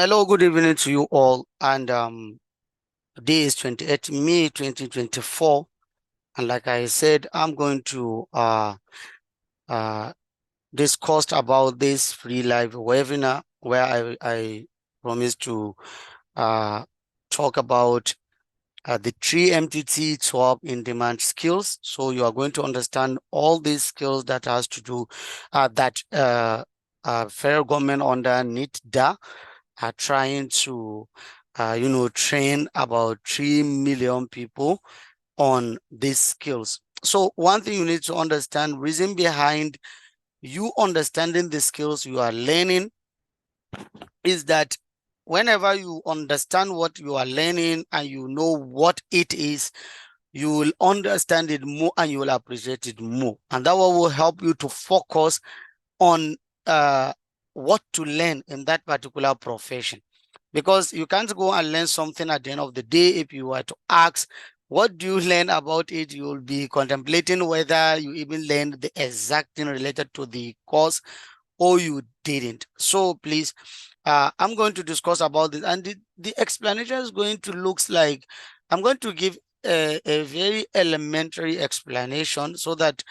Hello, good evening to you all. And today is 28th May 2024. And like I said, I'm going to uh, discuss about this free live webinar where I promised to uh, talk about the three MTT swap in demand skills. So you are going to understand all these skills that has to do that federal government under NITDA are trying to, train about 3 million people on these skills. So one thing you need to understand, reason behind you understanding the skills you are learning is that whenever you understand what you are learning and you know what it is, you will understand it more and you will appreciate it more. And that will help you to focus on what to learn in that particular profession. Because you can't go and learn something at the end of the day. If you were to ask, what do you learn about it? You will be contemplating whether you even learned the exact thing related to the course or you didn't. So please, I'm going to discuss about this, and the explanation is going to looks like I'm going to give a very elementary explanation so that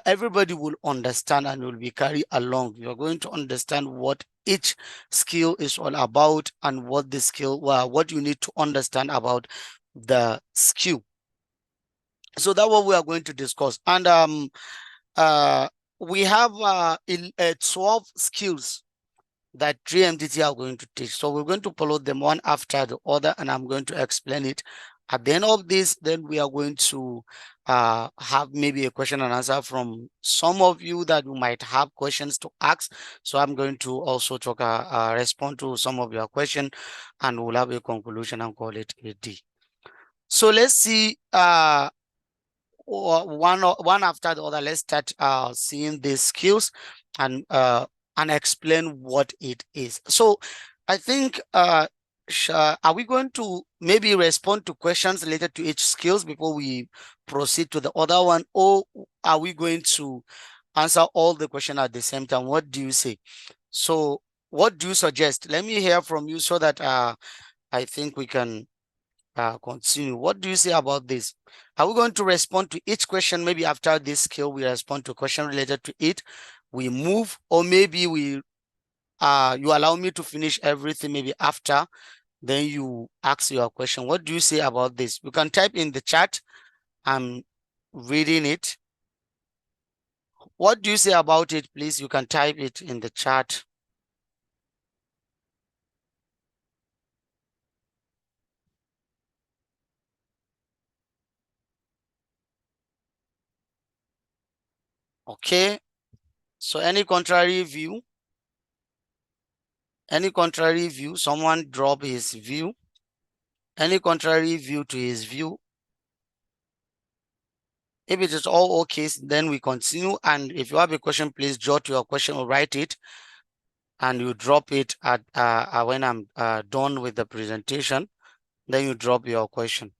everybody will understand and will be carried along. You're going to understand what each skill is all about and what the skill, what you need to understand about the skill. So that's what we are going to discuss. And uh, we have 12 skills that 3MTT are going to teach. So we're going to follow them one after the other, and I'm going to explain it. At the end of this, then we are going to have maybe a question and answer from some of you that you might have questions to ask. So I'm going to also talk, respond to some of your questions, and we'll have a conclusion and call it a day. So let's see one after the other. Let's start seeing these skills and explain what it is. So I think are we going to maybe respond to questions related to each skills before we proceed to the other one, or are we going to answer all the questions at the same time? What do you say? So what do you suggest? Let me hear from you so that I think we can continue. What do you say about this? Are we going to respond to each question? Maybe after this skill, we respond to a question related to it. We move, or maybe we you allow me to finish everything maybe after, then you ask your question. What do you say about this? You can type in the chat. I'm reading it. What do you say about it, please? You can type it in the chat. Okay. So any contrary view? Any contrary view? Someone drop his view. Any contrary view to his view? If it is all okay, then we continue. And if you have a question, please jot your question or write it, and you drop it at when I'm done with the presentation. Then you drop your question.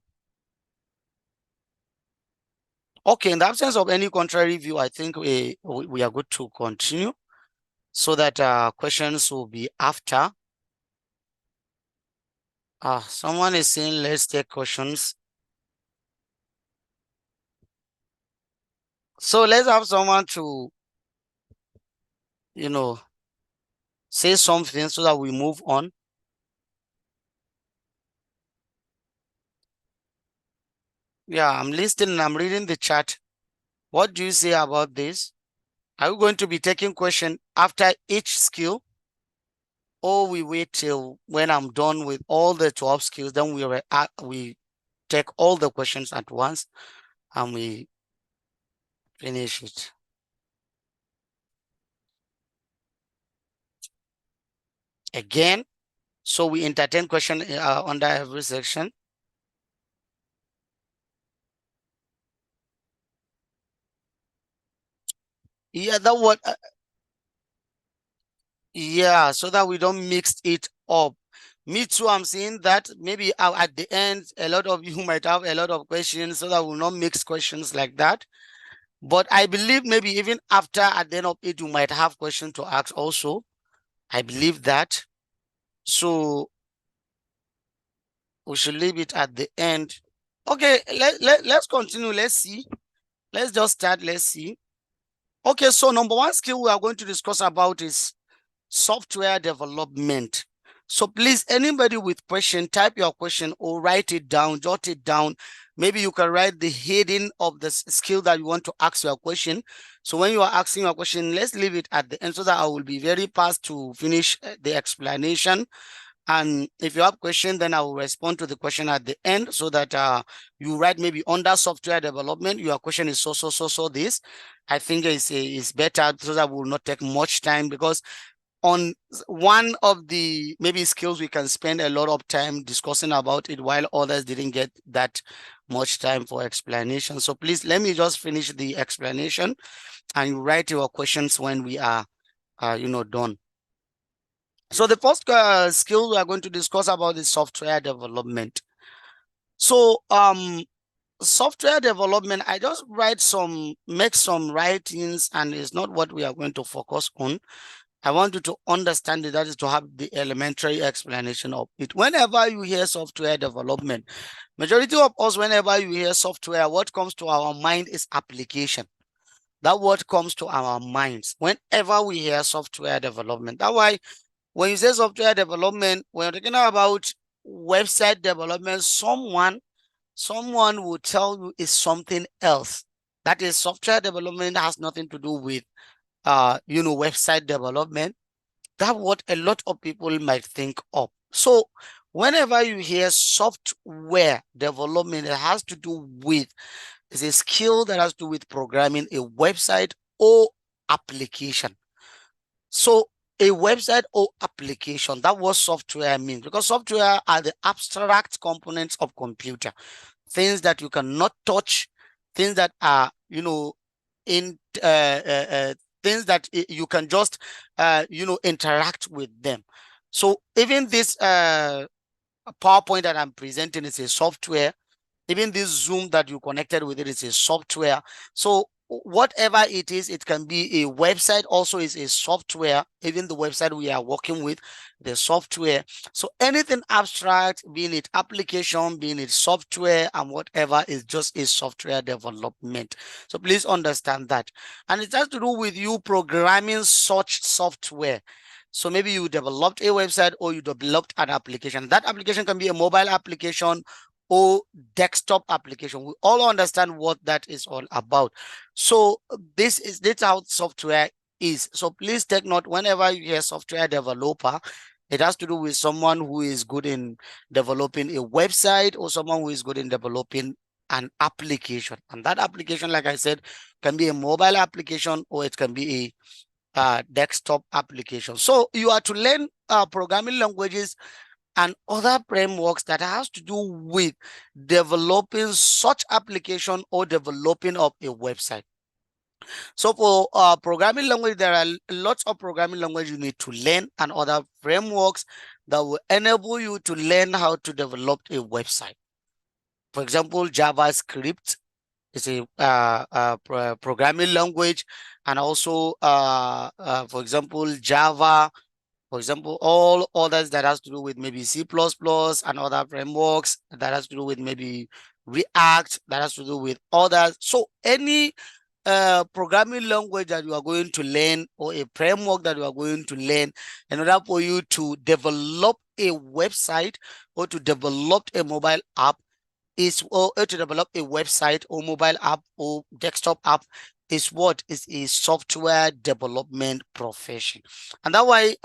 Okay, in the absence of any contrary view, I think we are good to continue, so that questions will be after. Someone is saying, let's take questions. So let's have someone to, say something so that we move on. Yeah, I'm listening. I'm reading the chat. What do you say about this? Are we going to be taking question after each skill, or we wait till when I'm done with all the 12 skills, then we take all the questions at once and we finish it? Again, so we entertain question under every section. Yeah, that what yeah, so that we don't mix it up. Me too, I'm saying that maybe at the end, a lot of you might have a lot of questions, so that we'll not mix questions like that. But I believe maybe even after, at the end of it, you might have questions to ask also. I believe that. So we should leave it at the end. Okay, let's continue. Let's see. Let's just start. Let's see. Okay, so number one skill we are going to discuss about is software development. So please, anybody with question, type your question or write it down, jot it down. Maybe you can write the heading of the skill that you want to ask your question. So when you are asking your question, let's leave it at the end so that I will be very fast to finish the explanation. And if you have question, then I will respond to the question at the end so that you write maybe under software development, your question is so this. I think is better so that will not take much time, because on one of the maybe skills we can spend a lot of time discussing about it, while others didn't get that much time for explanation. So please let me just finish the explanation and you write your questions when we are done. So the first skill we are going to discuss about is software development. So software development, I just make some writings, and it's not what we are going to focus on. I want you to understand that is to have the elementary explanation of it. Whenever you hear software development, majority of us, whenever you hear software, what comes to our mind is application. That what comes to our minds whenever we hear software development. That's why when you say software development, when you're talking about website development, someone will tell you is something else. That is, software development has nothing to do with website development. That's what a lot of people might think of. So whenever you hear software development, it has to do with, it's a skill that has to do with programming a website or application. So a website or application, that what software means, because software are the abstract components of computer, things that you cannot touch, things that are, in things that you can just, interact with them. So even this PowerPoint that I'm presenting is a software. Even this Zoom that you connected with it is a software. So whatever it is, it can be a website also is a software. Even the website we are working with, the software. So anything abstract, being it application, being it software, and whatever, is just a software development. So please understand that. And it has to do with you programming such software. So maybe you developed a website or you developed an application. That application can be a mobile application or desktop application. We all understand what that is all about. So this how software is. So please take note, whenever you hear software developer, it has to do with someone who is good in developing a website or someone who is good in developing an application. And that application, like I said, can be a mobile application or it can be a desktop application. So you are to learn programming languages and other frameworks that has to do with developing such application or developing of a website. So for programming language, there are lots of programming language you need to learn and other frameworks that will enable you to learn how to develop a website. For example, JavaScript is a programming language, and also, for example, Java. For example, all others that has to do with maybe C++ and other frameworks that has to do with maybe React, that has to do with others. So any programming language that you are going to learn or a framework that you are going to learn in order for you to develop a website or to develop a mobile app or to develop a website or mobile app or desktop app is what is a software development profession. And that's why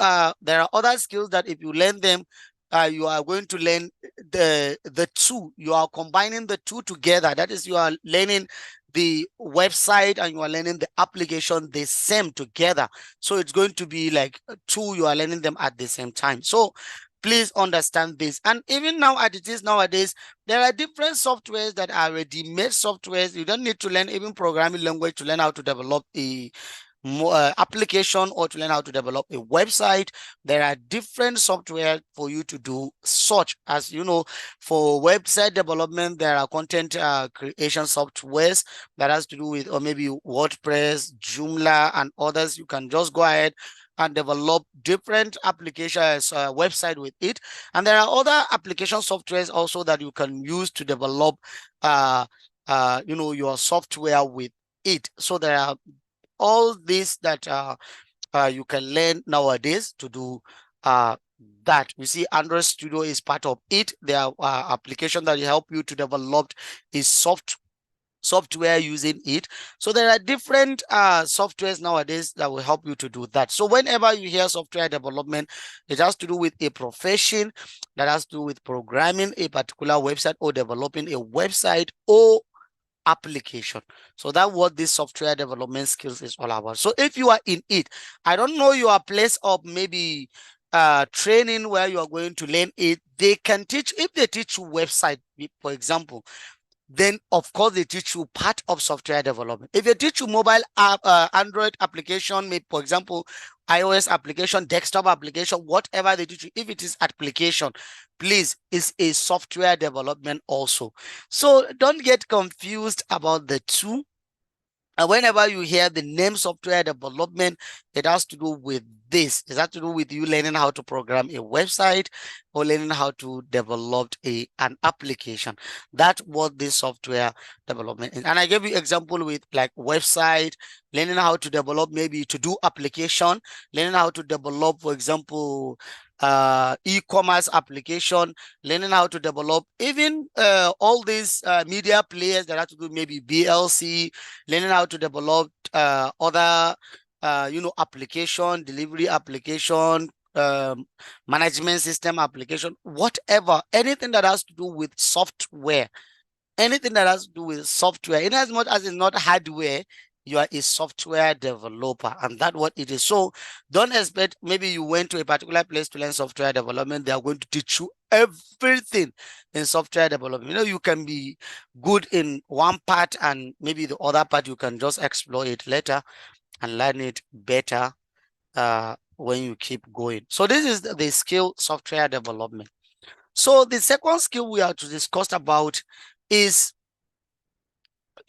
there are other skills that if you learn them, you are going to learn the two. You are combining the two together. That is, you are learning the website and you are learning the application the same together. So it's going to be like two, you are learning them at the same time. So please understand this. And even now, as it is nowadays, there are different softwares that are ready-made softwares. You don't need to learn even programming language to learn how to develop a application or to learn how to develop a website. There are different software for you to do such as, for website development, there are content creation softwares that has to do with, or maybe WordPress, Joomla, and others. You can just go ahead and develop different applications, website with it. And there are other application softwares also that you can use to develop, your software with it. So there are all these that you can learn nowadays to do that. You see, Android Studio is part of it. There are applications that help you to develop a software using it. So there are different softwares nowadays that will help you to do that. So whenever you hear software development, it has to do with a profession that has to do with programming a particular website or developing a website or application. So that's what this software development skills is all about. So if you are in it, I don't know your place of maybe training where you are going to learn it. They can teach, if they teach you website, for example, then of course they teach you part of software development. If they teach you mobile app, Android application, maybe for example, iOS application, desktop application, whatever they teach you, if it is application, please, it's a software development also. So don't get confused about the two. And whenever you hear the name software development, it has to do with this. It has to do with you learning how to program a website or learning how to develop an application. That's what this software development is. And I gave you example with like website, learning how to develop, maybe to do application, learning how to develop, for example, e-commerce application, learning how to develop even all these media players that have to do maybe VLC, learning how to develop other application, delivery application, management system application, whatever, anything that has to do with software, anything that has to do with software, in as much as it's not hardware, you are a software developer, and that's what it is. So don't expect maybe you went to a particular place to learn software development, they are going to teach you everything in software development. You can be good in one part and maybe the other part you can just explore it later and learn it better when you keep going. So this is the skill software development. So the second skill we are to discuss about is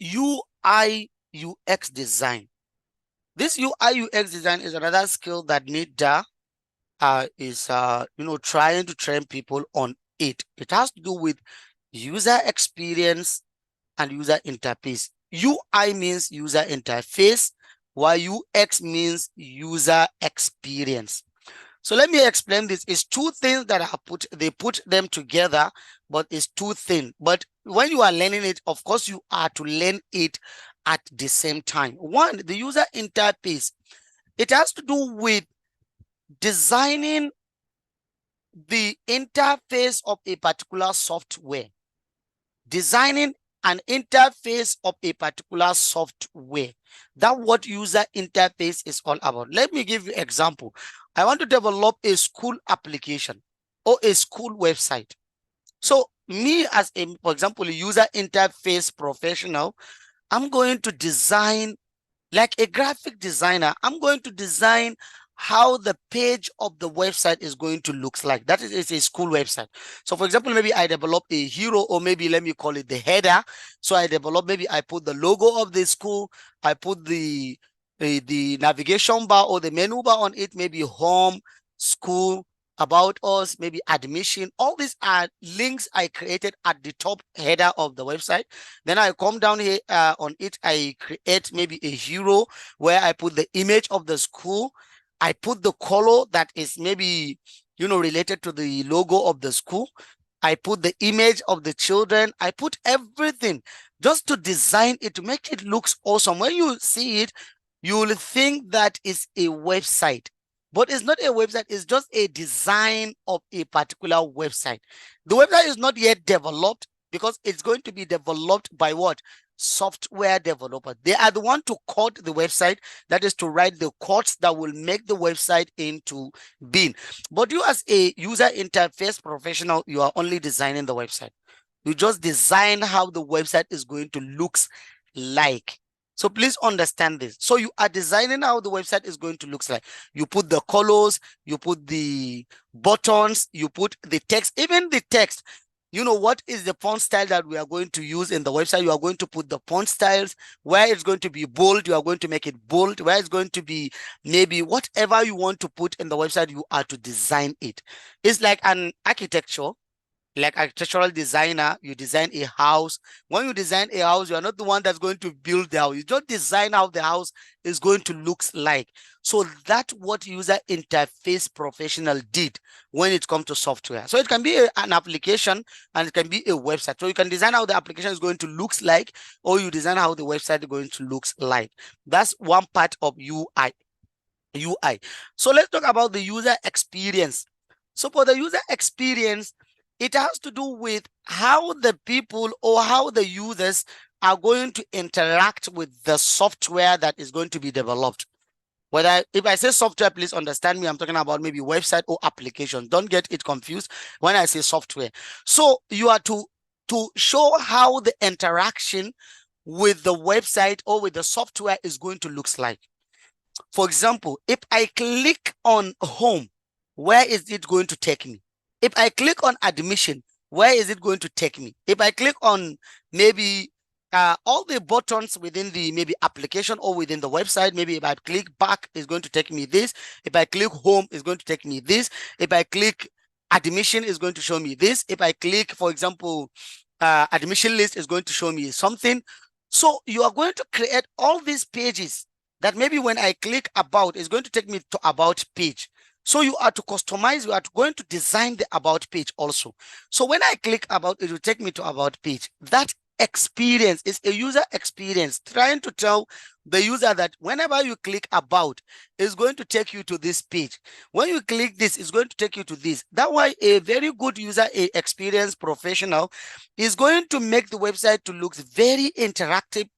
UI UX design. This UI UX design is another skill that NIDA is trying to train people on it. It has to do with user experience and user interface. UI means user interface, while UX means user experience. So let me explain this. It's two things that are they put them together, but it's two things. But when you are learning it, of course, you are to learn it at the same time. One, the user interface. It has to do with designing the interface of a particular software. Designing an interface of a particular software. That's what user interface is all about. Let me give you an example. I want to develop a school application or a school website. So me as a, for example, a user interface professional, I'm going to design, like a graphic designer, I'm going to design how the page of the website is going to look like. That is a school website. So for example, maybe I develop a hero, or maybe let me call it the header. So I develop, maybe I put the logo of the school, I put the navigation bar or the menu bar on it, maybe home, school, about us, maybe admission. All these are links I created at the top header of the website. Then I come down here on it, I create maybe a hero where I put the image of the school. I put the color that is maybe, related to the logo of the school. I put the image of the children. I put everything just to design it, to make it looks awesome. When you see it, you will think that it's a website, but it's not a website. It's just a design of a particular website. The website is not yet developed because it's going to be developed by what? Software developer. They are the one to code the website, that is to write the codes that will make the website into being. But you as a user interface professional, you are only designing the website. You just design how the website is going to look like. So please understand this. So you are designing how the website is going to look like. You put the colors, you put the buttons, you put the text, even the text. you know, what is the font style that we are going to use in the website. You are going to put the font styles. Where it's going to be bold, you are going to make it bold. Where it's going to be maybe whatever you want to put in the website, you are to design it. It's like an architecture, like architectural designer. You design a house. When you design a house, you are not the one that's going to build the house. You just design how the house is going to look like. So that's what user interface professional did when it comes to software. So it can be an application and it can be a website. So you can design how the application is going to look like, or you design how the website is going to look like. That's one part of UI. So let's talk about the user experience. So for the user experience, it has to do with how the people or how the users are going to interact with the software that is going to be developed. Whether, if I say software, please understand me, I'm talking about maybe website or application. Don't get it confused when I say software. So you are to show how the interaction with the website or with the software is going to look like. For example, if I click on home, where is it going to take me? If I click on admission, where is it going to take me? If I click on maybe all the buttons within the maybe application or within the website, maybe if I click back, it's going to take me this. If I click home, it's going to take me this. If I click admission, it's going to show me this. If I click, for example, admission list, is going to show me something. So you are going to create all these pages that maybe when I click about, it's going to take me to about page. So you are to customize, you are going to design the about page also. So when I click about, it will take me to about page. That experience is a user experience, trying to tell the user that whenever you click about, it's going to take you to this page. When you click this, it's going to take you to this. That way, a very good user experience professional is going to make the website to look very interactive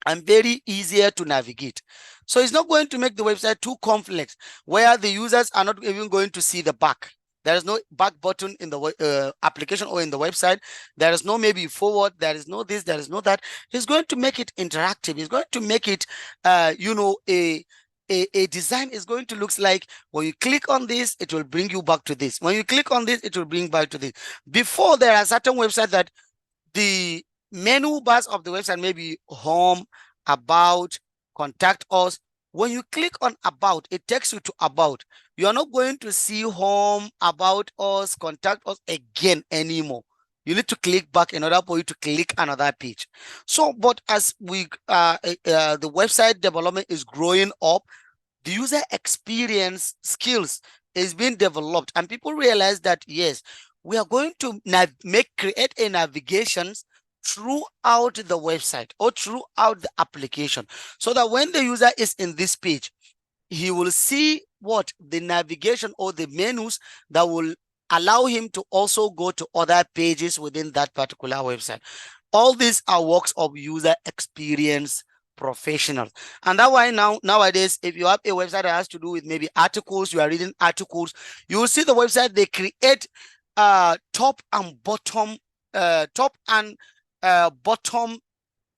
and very easier to navigate. So it's not going to make the website too complex where the users are not even going to see the back. There is no back button in the application or in the website. There is no maybe forward. There is no this. There is no that. It's going to make it interactive. It's going to make it, you know, a design is going to look like when you click on this, it will bring you back to this. When you click on this, it will bring back to this. Before, there are certain websites that the menu bars of the website, maybe home, about, contact us. When you click on about, it takes you to about. You are not going to see home, about us, contact us again anymore. You need to click back in order for you to click another page. So, but as we the website development is growing up, the user experience skills is being developed, and people realize that yes, we are going to create a navigations throughout the website or throughout the application, so that when the user is in this page, he will see what the navigation or the menus that will allow him to also go to other pages within that particular website. All these are works of user experience professionals. And that why nowadays, if you have a website that has to do with maybe articles, you are reading articles, you will see the website, they create top and bottom bottom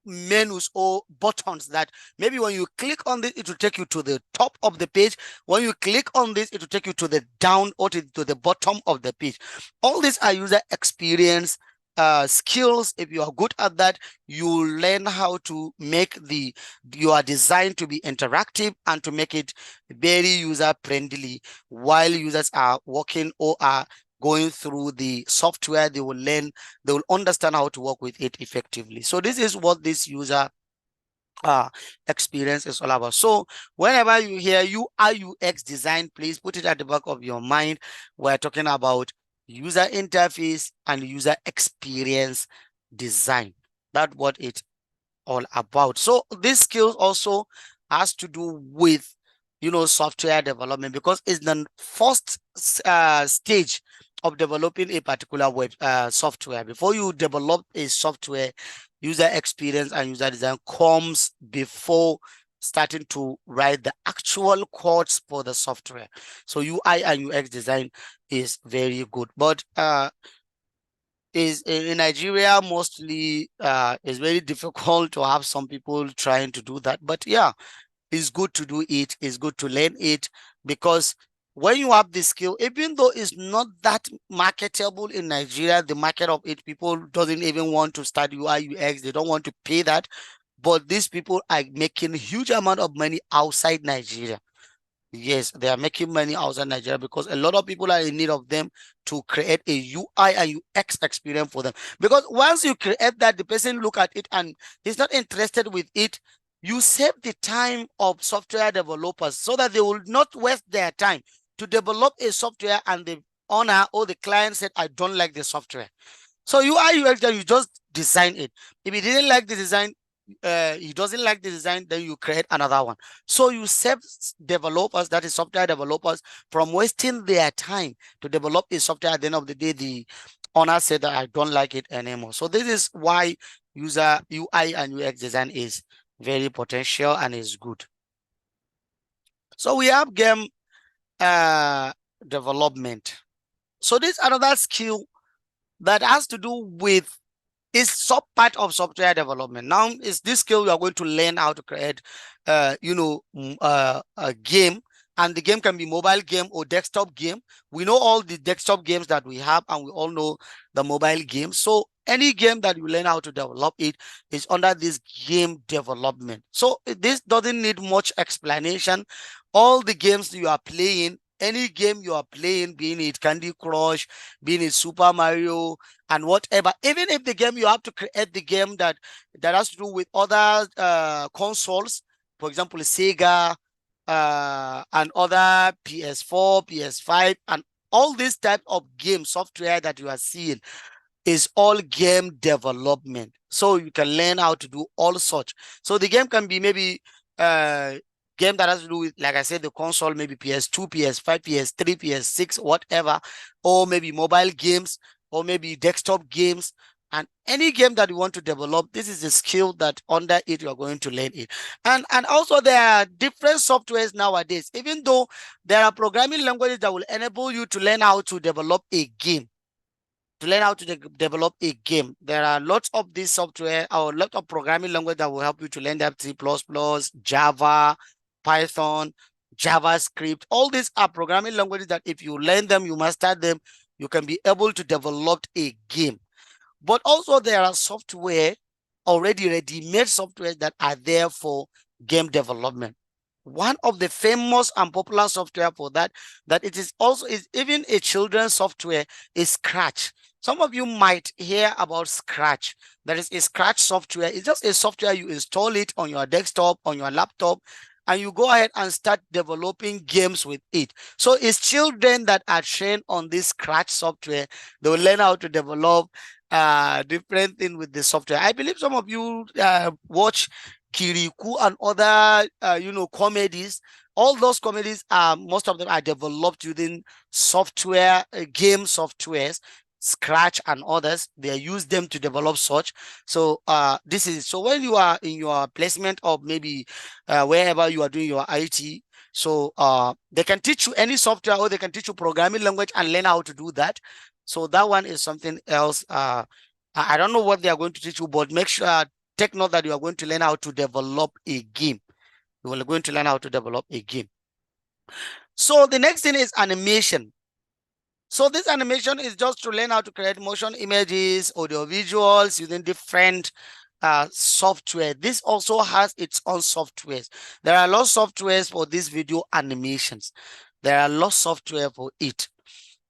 menus or buttons that maybe when you click on this, it will take you to the top of the page. When you click on this, it will take you to the down or to the bottom of the page. All these are user experience skills. If you are good at that, you learn how to make your design to be interactive and to make it very user friendly while users are working or are going through the software. They will learn, they will understand how to work with it effectively. So this is what this user experience is all about. So whenever you hear UI UX design, please put it at the back of your mind. We're talking about user interface and user experience design. That's what it's all about. So this skills also has to do with, you know, software development, because it's the first stage of developing a particular web software. Before you develop a software, user experience and user design comes before starting to write the actual codes for the software. So UI and UX design is very good, but is in Nigeria mostly it's very difficult to have some people trying to do that. But yeah, it's good to do it. It's good to learn it, because when you have the skill, even though it's not that marketable in Nigeria, the market of it, people doesn't even want to start UI UX. They don't want to pay that. But these people are making huge amount of money outside Nigeria. Yes, they are making money outside Nigeria because a lot of people are in need of them to create a UI and UX experience for them. Because once you create that, the person look at it and he's not interested with it, you save the time of software developers so that they will not waste their time to develop a software and the owner or the client said, I don't like the software. So UI UX, then you just design it. If he didn't like the design, he doesn't like the design, then you create another one. So you save developers, that is software developers, from wasting their time to develop a software. At the end of the day, the owner said that I don't like it anymore. So this is why user UI and UX design is very potential and is good. So we have game development. So this is another skill that has to do with is sub part of software development. Now is this skill you are going to learn how to create a game, and the game can be mobile game or desktop game. We know all the desktop games that we have, and we all know the mobile games. So any game that you learn how to develop it is under this game development. So this doesn't need much explanation. All the games you are playing, any game you are playing, being it Candy Crush, being it Super Mario, and whatever, even if the game you have to create the game that has to do with other consoles, for example Sega and other PS4, PS5, and all this type of game software that you are seeing is all game development. So you can learn how to do all such. So the game can be maybe game that has to do with, like I said, the console, maybe PS2, PS5, PS3, PS6, whatever, or maybe mobile games, or maybe desktop games, and any game that you want to develop. This is a skill that under it you are going to learn it. And also there are different softwares nowadays. Even though there are programming languages that will enable you to learn how to develop a game, develop a game. There are lots of this software or a lot of programming language that will help you to learn that. C++, Java, Python, JavaScript. All these are programming languages that if you learn them, you master them, you can be able to develop a game. But also there are software, already ready-made software that are there for game development. One of the famous and popular software for that it is also is even a children's software is Scratch. Some of you might hear about Scratch. There is a Scratch software. It's just a software. You install it on your desktop, on your laptop, and you go ahead and start developing games with it. So it's children that are trained on this Scratch software. They will learn how to develop different thing with the software. I believe some of you watch Kirikou and other comedies. All those comedies are, most of them are developed using software, game softwares, Scratch and others. They use them to develop such. So this is, so when you are in your placement of maybe wherever you are doing your IT, so they can teach you any software, or they can teach you programming language and learn how to do that. So that one is something else. I don't know what they are going to teach you, but make sure, take note that you are going to learn how to develop a game. You are going to learn how to develop a game. So the next thing is animation. So this animation is just to learn how to create motion images, audio visuals using different software. This also has its own softwares. There are lots of softwares for these video animations. There are lots of software for it.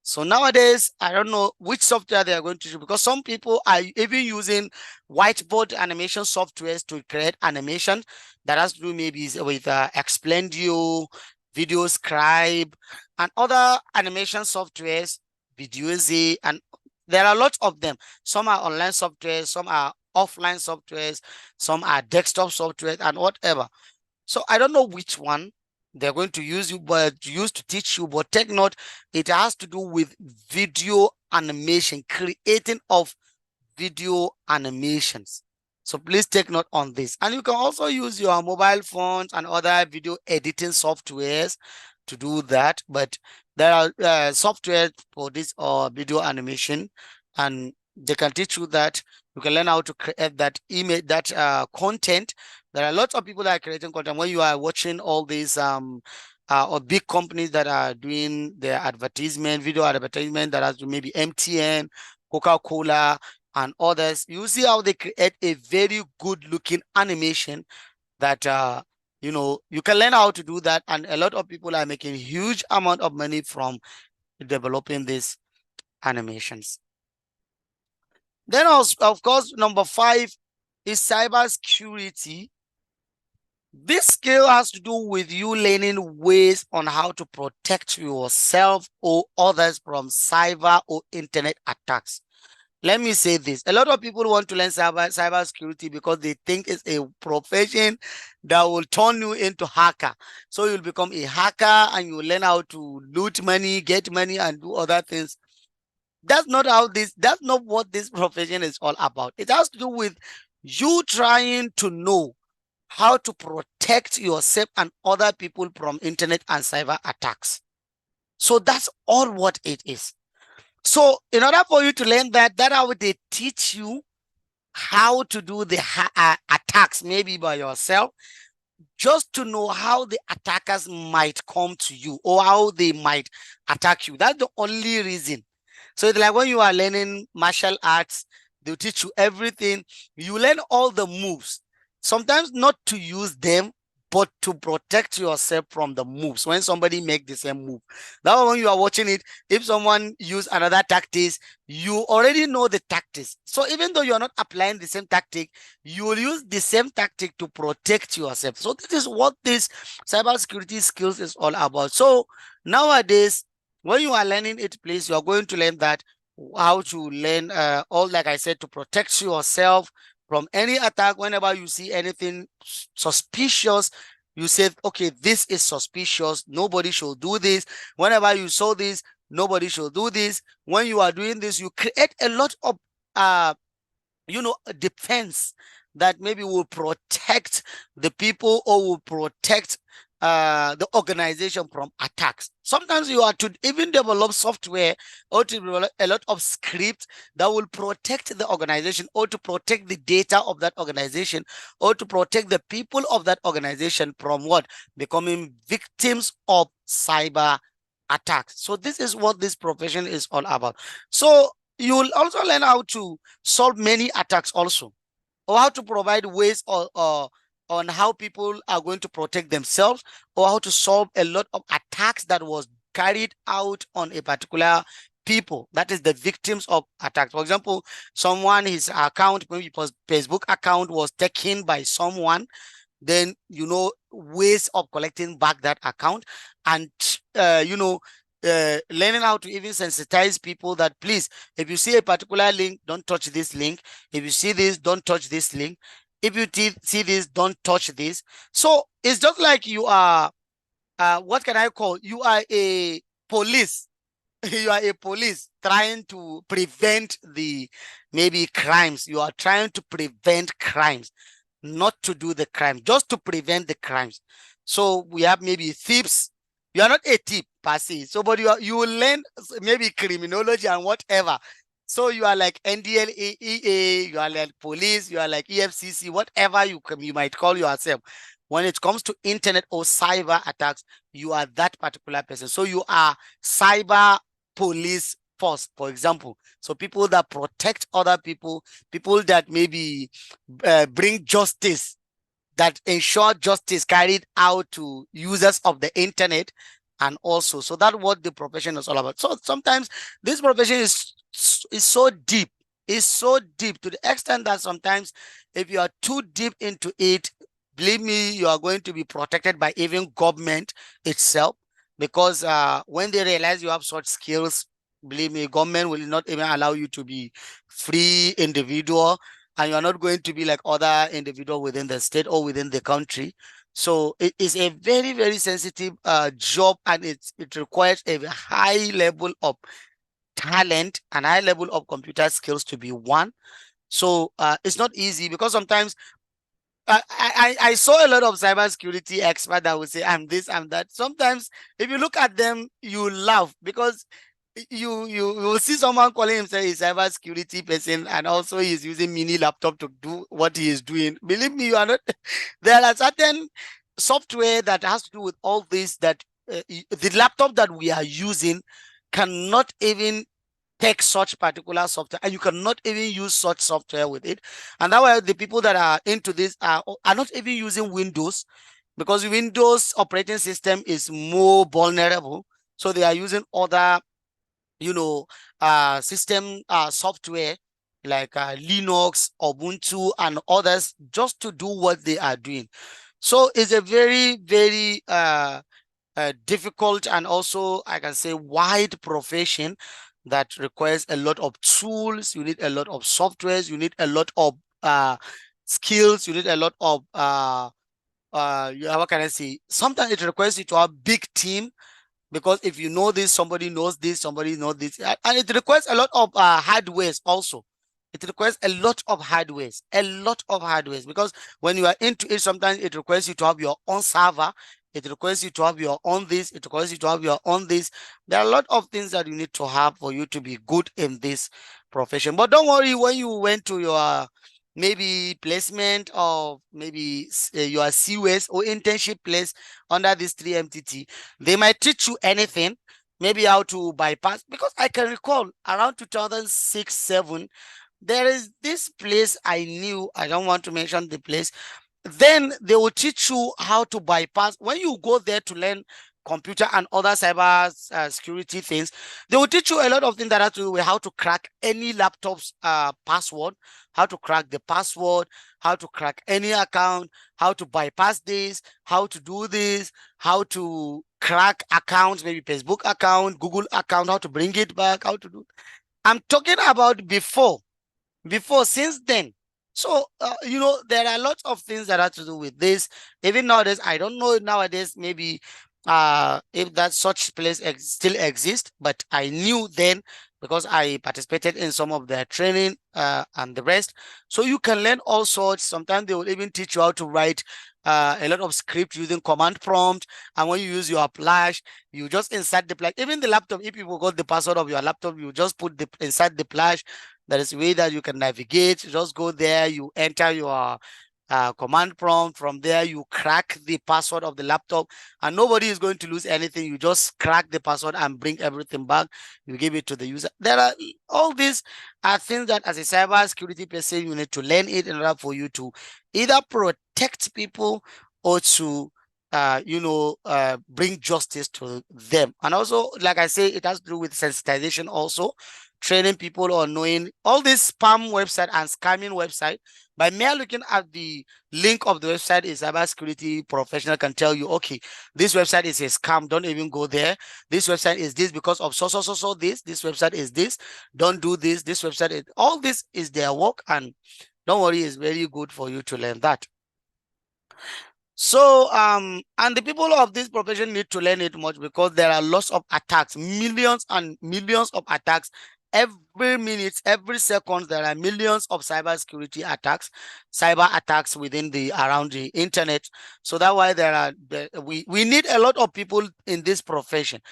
So nowadays, I don't know which software they are going to use, because some people are even using whiteboard animation softwares to create animation that has to do maybe with Explendio, Video Scribe, and other animation softwares, Videozy, and there are lots of them. Some are online softwares, some are offline softwares, some are desktop software, and whatever. So I don't know which one they're going to use to teach you, but take note, it has to do with video animation, creating of video animations. So please take note on this. And you can also use your mobile phones and other video editing softwares to do that. But there are software for this video animation, and they can teach you that. You can learn how to create that image, that content. There are lots of people that are creating content. When you are watching all these or big companies that are doing their advertisement, video advertisement that has to maybe MTN, Coca-Cola, and others. You see how they create a very good looking animation that you can learn how to do that, and a lot of people are making huge amount of money from developing these animations. Then of course, number 5 is cybersecurity. This skill has to do with you learning ways on how to protect yourself or others from cyber or internet attacks. Let me say this. A lot of people want to learn cyber security because they think it's a profession that will turn you into hacker. So you'll become a hacker and you learn how to loot money, get money, and do other things. That's not what this profession is all about. It has to do with you trying to know how to protect yourself and other people from internet and cyber attacks. So that's all what it is. So in order for you to learn that how they teach you how to do the attacks, maybe by yourself, just to know how the attackers might come to you or how they might attack you. That's the only reason. So it's like when you are learning martial arts, they'll teach you everything. You learn all the moves, sometimes not to use them, but to protect yourself from the moves when somebody make the same move. Now when you are watching it, if someone use another tactics, you already know the tactics. So even though you're not applying the same tactic, you will use the same tactic to protect yourself. So this is what this cybersecurity skills is all about. So nowadays, when you are learning it, please, you are going to learn that how to learn all, like I said, to protect yourself from any attack. Whenever you see anything suspicious, you say, okay, this is suspicious. Nobody should do this. Whenever you saw this, nobody should do this. When you are doing this, you create a lot of defense that maybe will protect the people or will protect the organization from attacks. Sometimes you are to even develop software or to develop a lot of script that will protect the organization or to protect the data of that organization or to protect the people of that organization from what? Becoming victims of cyber attacks. So this is what this profession is all about. So you will also learn how to solve many attacks also, or how to provide ways on how people are going to protect themselves, or how to solve a lot of attacks that was carried out on a particular people, that is the victims of attacks. For example, someone, his account, maybe Facebook account was taken by someone, then ways of collecting back that account, and learning how to even sensitize people that, please, if you see a particular link, don't touch this link. If you see this, don't touch this link. If you see this, don't touch this. So it's just like you are what can I call, you are a police. You are a police trying to prevent the maybe crimes. You are trying to prevent crimes, not to do the crime, just to prevent the crimes. So we have maybe thieves. You are not a thief per se. So, but you will learn maybe criminology and whatever. So you are like NDLEA, you are like police, you are like EFCC, whatever you might call yourself. When it comes to internet or cyber attacks, you are that particular person. So you are cyber police force, for example. So people that protect other people, people that maybe bring justice, that ensure justice carried out to users of the internet. And also, so that's what the profession is all about. So sometimes this profession is so deep, to the extent that sometimes if you are too deep into it, believe me, you are going to be protected by even government itself, because when they realize you have such skills, believe me, government will not even allow you to be free individual, and you're not going to be like other individual within the state or within the country. So it is a very, very sensitive job, and it requires a high level of talent and high level of computer skills to be one. So it's not easy, because sometimes I saw a lot of cybersecurity experts that would say, I'm this, I'm that. Sometimes if you look at them, you laugh, because you will see someone calling himself a cybersecurity person, and also he's using mini laptop to do what he is doing. Believe me, you are not. There are certain software that has to do with all this that the laptop that we are using cannot even take such particular software, and you cannot even use such software with it. And that way the people that are into this are not even using Windows, because Windows operating system is more vulnerable. So they are using other, system software like Linux, Ubuntu, and others, just to do what they are doing. So it's a very, very difficult, and also I can say wide profession that requires a lot of tools. You need a lot of softwares. You need a lot of skills. You need a lot of what can I say? Sometimes it requires you to have big team, because if you know this, somebody knows this, somebody knows this, and it requires a lot of hardwares also. It requires a lot of hardwares, because when you are into it, sometimes it requires you to have your own server. It requires you to have your own this. It requires you to have your own this. There are a lot of things that you need to have for you to be good in this profession. But don't worry, when you went to your maybe placement, or maybe your COS or internship place under this 3MTT, they might teach you anything, maybe how to bypass. Because I can recall around 2006-7, there is this place I knew. I don't want to mention the place. Then they will teach you how to bypass. When you go there to learn computer and other cyber security things, they will teach you a lot of things that have to do with how to crack any laptop's password, how to crack the password, how to crack any account, how to bypass this, how to do this, how to crack accounts, maybe Facebook account, Google account, how to bring it back, how to do. I'm talking about before, since then. So there are lots of things that have to do with this. Even nowadays, I don't know nowadays, maybe if that such place still exists, but I knew then, because I participated in some of their training and the rest. So you can learn all sorts. Sometimes they will even teach you how to write a lot of script using command prompt. And when you use your flash, you just insert the flash. Even the laptop, if you forgot the password of your laptop, you just put inside the flash. There is a way that you can navigate. You just go there, you enter your command prompt. From there, you crack the password of the laptop, and nobody is going to lose anything. You just crack the password and bring everything back. You give it to the user. There are all these are things that, as a cyber security person, you need to learn it in order for you to either protect people or to bring justice to them. And also, like I say, it has to do with sensitization also, training people on knowing all this spam website and scamming website. By mere looking at the link of the website, a cybersecurity professional can tell you, okay, this website is a scam, don't even go there. This website is this because of so this website is this, don't do this. This website is, all this is their work, and don't worry, it's very good for you to learn that. So and the people of this profession need to learn it much, because there are lots of attacks, millions and millions of attacks. Every minute, every second, there are millions of cybersecurity attacks, cyber attacks within around the internet. So that's why we need a lot of people in this profession.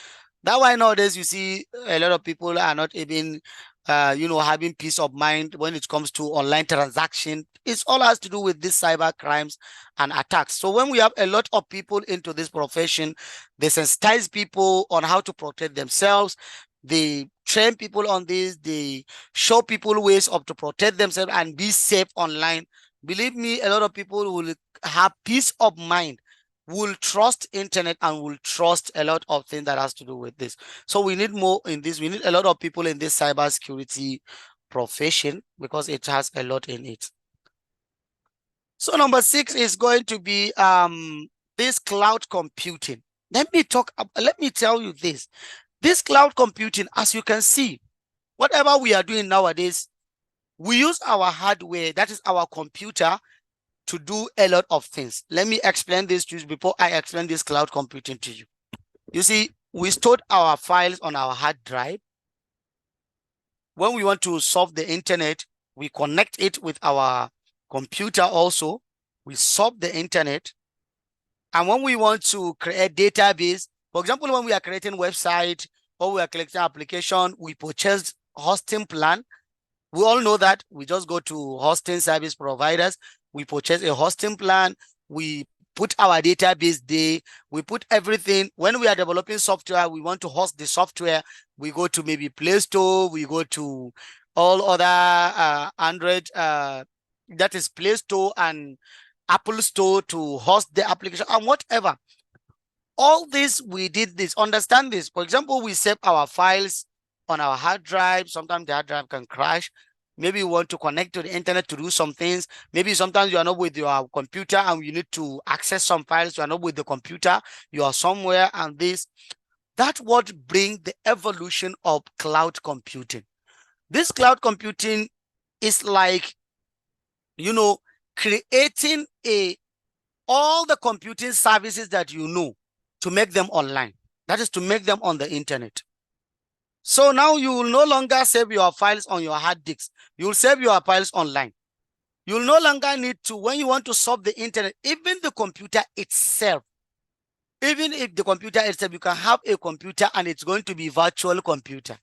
That's why nowadays you see a lot of people are not even having peace of mind when it comes to online transaction. It's all has to do with these cyber crimes and attacks. So when we have a lot of people into this profession, they sensitize people on how to protect themselves. They train people on this. They show people ways of to protect themselves and be safe online. Believe me, a lot of people will have peace of mind, will trust internet, and will trust a lot of things that has to do with this. So we need more in this. We need a lot of people in this cybersecurity profession, because it has a lot in it. So number 6 is going to be this cloud computing. Let me tell you this. This cloud computing, as you can see, whatever we are doing nowadays, we use our hardware, that is our computer, to do a lot of things. Let me explain this to you before I explain this cloud computing to you. You see, we stored our files on our hard drive. When we want to surf the internet, we connect it with our computer also. We surf the internet. And when we want to create database, for example, when we are creating website or we are collecting application, we purchase hosting plan. We all know that. We just go to hosting service providers. We purchase a hosting plan. We put our database there, we put everything. When we are developing software, we want to host the software, we go to maybe Play Store, we go to all other Android, that is Play Store and Apple Store to host the application and whatever. All this, we did this, understand this. For example, we save our files on our hard drive. Sometimes the hard drive can crash. Maybe you want to connect to the internet to do some things. Maybe sometimes you are not with your computer and you need to access some files. You are not with the computer. You are somewhere, and that's what brings the evolution of cloud computing. This cloud computing is like, creating all the computing services that you know, to make them online. That is to make them on the internet. So now you will no longer save your files on your hard disks. You will save your files online. You will no longer need to, when you want to solve the internet, even the computer itself, even if the computer itself, you can have a computer and it's going to be virtual computer.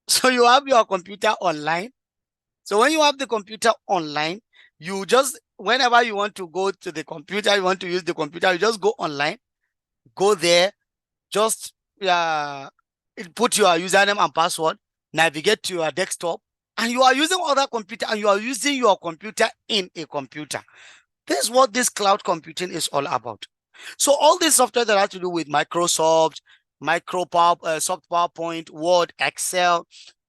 So you have your computer online. So when you have the computer online, you just, whenever you want to go to the computer, you want to use the computer, you just go online, go there, just put your username and password, navigate to your desktop, and you are using other computer, and you are using your computer in a computer. This is what this cloud computing is all about. So all this software that has to do with Microsoft, Soft PowerPoint, Word, Excel,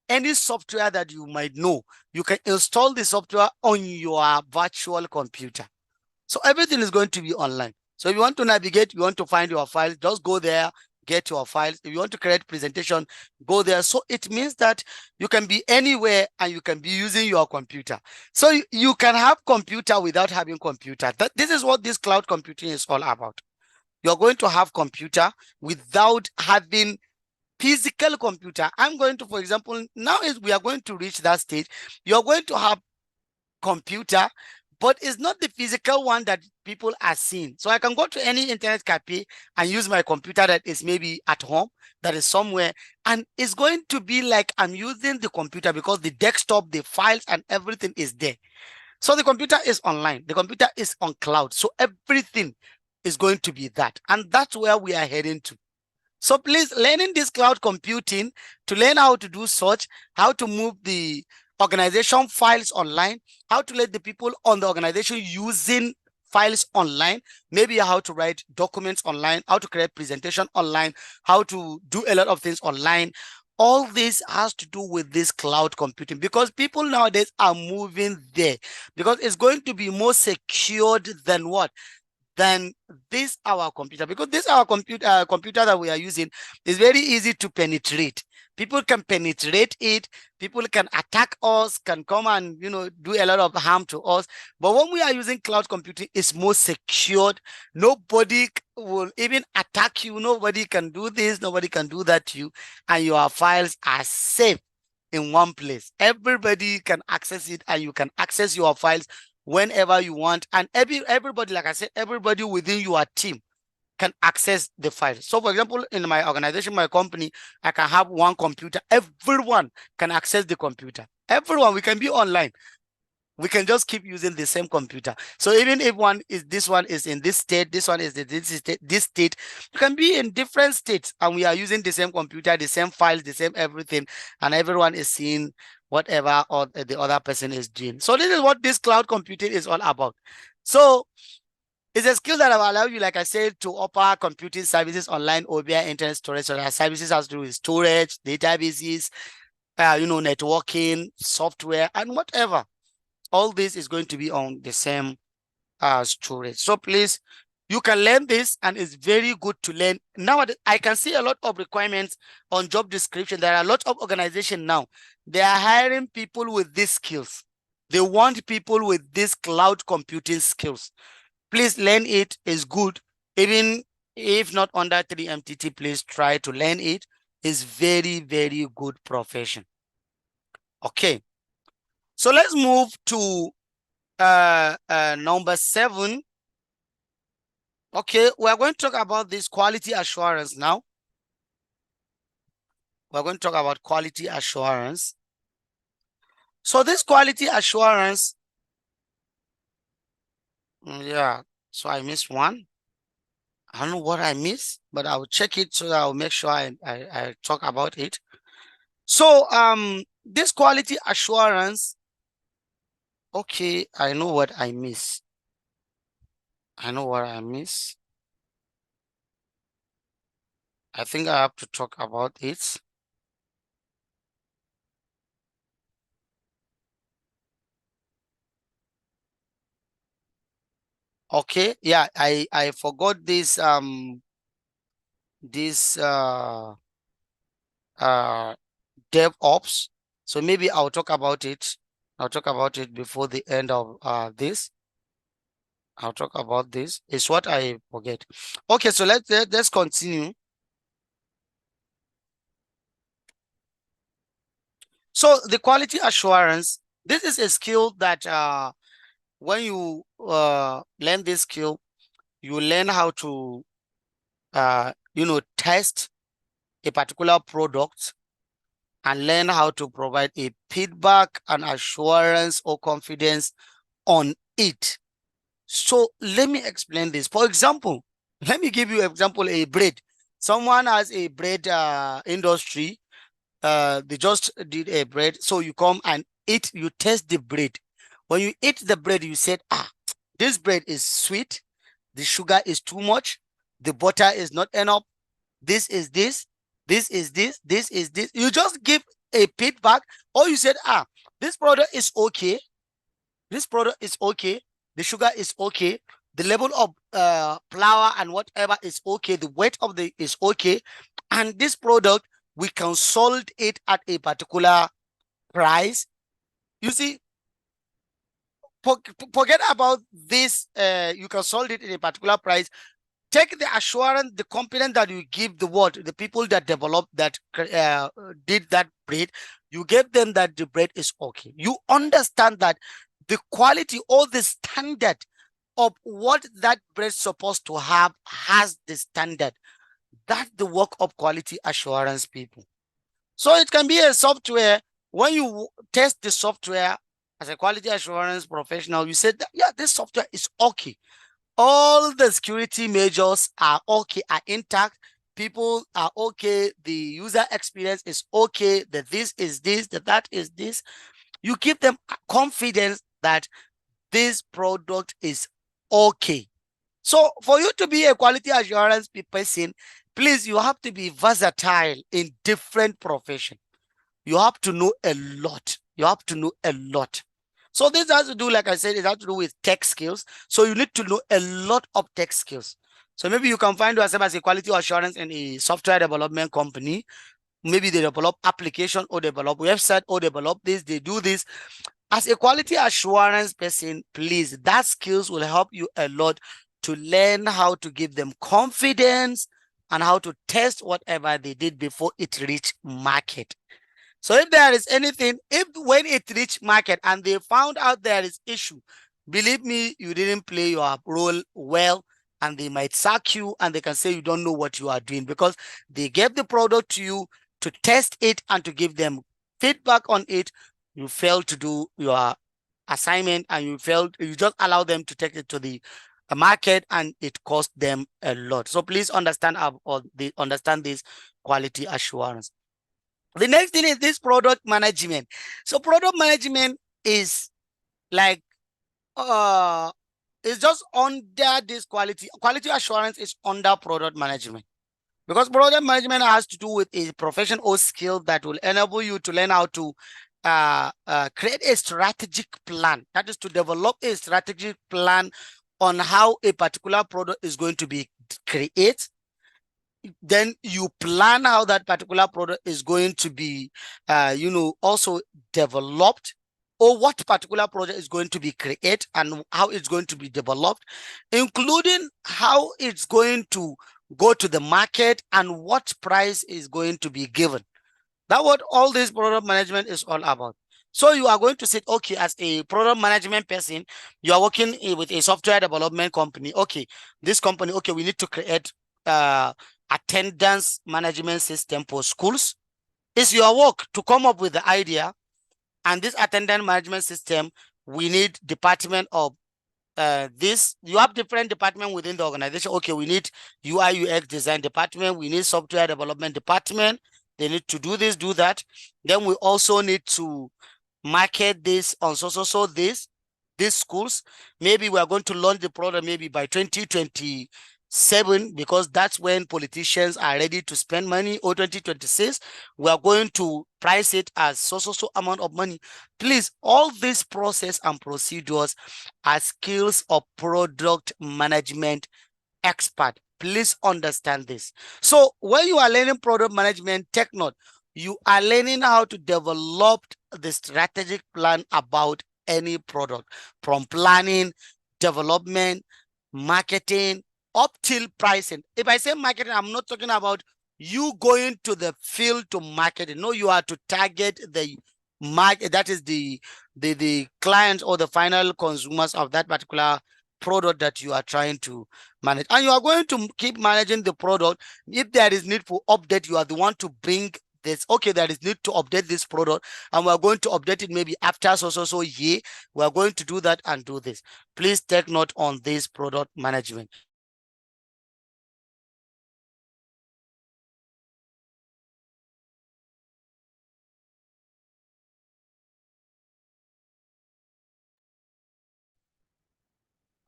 any software that you might know, you can install the software on your virtual computer. So everything is going to be online. So if you want to navigate, you want to find your files, just go there, get your files. If you want to create presentation, go there. So it means that you can be anywhere and you can be using your computer. So you can have computer without having computer. This is what this cloud computing is all about. You're going to have computer without having physical computer. I'm going to, for example, now we are going to reach that stage. You're going to have computer, but it's not the physical one that people are seeing. So I can go to any internet cafe and use my computer that is maybe at home, that is somewhere, and it's going to be like I'm using the computer because the desktop, the files and everything is there. So the computer is online, the computer is on cloud. So everything is going to be that. And that's where we are heading to. So please, learning this cloud computing, to learn how to do such, how to move the organization files online, how to let the people on the organization using files online, maybe how to write documents online, how to create presentation online, how to do a lot of things online. All this has to do with this cloud computing, because people nowadays are moving there, because it's going to be more secured than what? Than this our computer, because this our computer that we are using is very easy to penetrate. People can penetrate it, people can attack us, can come and do a lot of harm to us. But when we are using cloud computing, it's more secured. Nobody will even attack you, nobody can do this, nobody can do that to you, and your files are safe in one place. Everybody can access it, and you can access your files whenever you want. And everybody, like I said, everybody within your team can access the file. So for example, in my organization, my company, I can have one computer. Everyone can access the computer. Everyone, we can be online. We can just keep using the same computer. So even if this one is in this state, this one is in this state, you can be in different states, and we are using the same computer, the same files, the same everything, and everyone is seeing whatever or the other person is doing. So this is what this cloud computing is all about. So it's a skill that will allow you, like I said, to offer computing services online or via internet storage. So there are services has to do with storage, databases, networking, software, and whatever. All this is going to be on the same storage. So please, you can learn this, and it's very good to learn. Now, I can see a lot of requirements on job description. There are a lot of organizations now. They are hiring people with these skills. They want people with these cloud computing skills. Please learn it. It's good. Even if not under 3MTT, please try to learn it. It's very, very good profession. Okay. So let's move to number 7. Okay, we're going to talk about this quality assurance now. We're going to talk about quality assurance. So this quality assurance, So I missed one. I don't know what I missed, but I will check it so that I'll make sure I talk about it. So this quality assurance, okay, I know what I miss. I know what I miss. I think I have to talk about it. Okay, yeah, I forgot this uh DevOps. So maybe I'll talk about it. I'll talk about it before the end of this. I'll talk about this. It's what I forget. Okay, so let's continue. So the quality assurance, this is a skill that when you learn this skill, you learn how to test a particular product and learn how to provide a feedback and assurance or confidence on it. So let me explain this. For example, let me give you an example, a bread. Someone has a bread industry. They just did a bread. So you come and eat, you test the bread. When you eat the bread, you said, this bread is sweet. The sugar is too much. The butter is not enough. This is this. This is this. This is this. You just give a feedback, or you said, this product is okay. This product is okay. The sugar is okay. The level of flour and whatever is okay. The weight of the is okay. And this product, we can sold it at a particular price. You see, forget about this. You can sold it in a particular price. Take the assurance, the confidence that you give the people that developed that, did that bread. You gave them that the bread is okay. You understand that the quality or the standard of what that bread is supposed to have has the standard. That's the work of quality assurance people. So it can be a software. When you test the software as a quality assurance professional, you said that, yeah, this software is okay. All the security measures are okay, are intact. People are okay. The user experience is okay. That this is this, that is this. You give them confidence that this product is okay. So for you to be a quality assurance person, please, you have to be versatile in different professions. You have to know a lot. You have to know a lot. So this has to do, like I said, it has to do with tech skills. So you need to know a lot of tech skills. So maybe you can find yourself as a quality assurance in a software development company. Maybe they develop application or develop website or develop this, they do this. As a quality assurance person, please, that skills will help you a lot to learn how to give them confidence and how to test whatever they did before it reached market. So if there is anything, if when it reached market and they found out there is issue, believe me, you didn't play your role well, and they might sack you and they can say you don't know what you are doing because they gave the product to you to test it and to give them feedback on it. You failed to do your assignment and you just allow them to take it to the market and it cost them a lot. So please understand understand this quality assurance. The next thing is this product management. So product management is like it's just under this quality assurance is under product management, because product management has to do with a profession or skill that will enable you to learn how to create a strategic plan. That is to develop a strategic plan on how a particular product is going to be created. Then you plan how that particular product is going to be, also developed, or what particular project is going to be created and how it's going to be developed, including how it's going to go to the market and what price is going to be given. That's what all this product management is all about. So you are going to say, okay, as a product management person, you are working with a software development company. Okay, this company, okay, we need to create attendance management system for schools. It's your work to come up with the idea. And this attendance management system, we need department of this, you have different department within the organization. Okay, we need UI UX design department, we need software development department. They need to do this, do that. Then we also need to market this on these schools. Maybe we are going to launch the product maybe by 2027, because that's when politicians are ready to spend money, or 2026 we are going to price it as so amount of money. Please, all this process and procedures are skills of product management expert. Please understand this. So when you are learning product management, take note, you are learning how to develop the strategic plan about any product, from planning, development, marketing, up till pricing. If I say marketing, I'm not talking about you going to the field to market it. No, you are to target the market, that is the clients or the final consumers of that particular product that you are trying to manage. And you are going to keep managing the product. If there is need for update, you are the one to bring this. Okay, there is need to update this product, and we are going to update it maybe after so year. We are going to do that and do this. Please take note on this product management.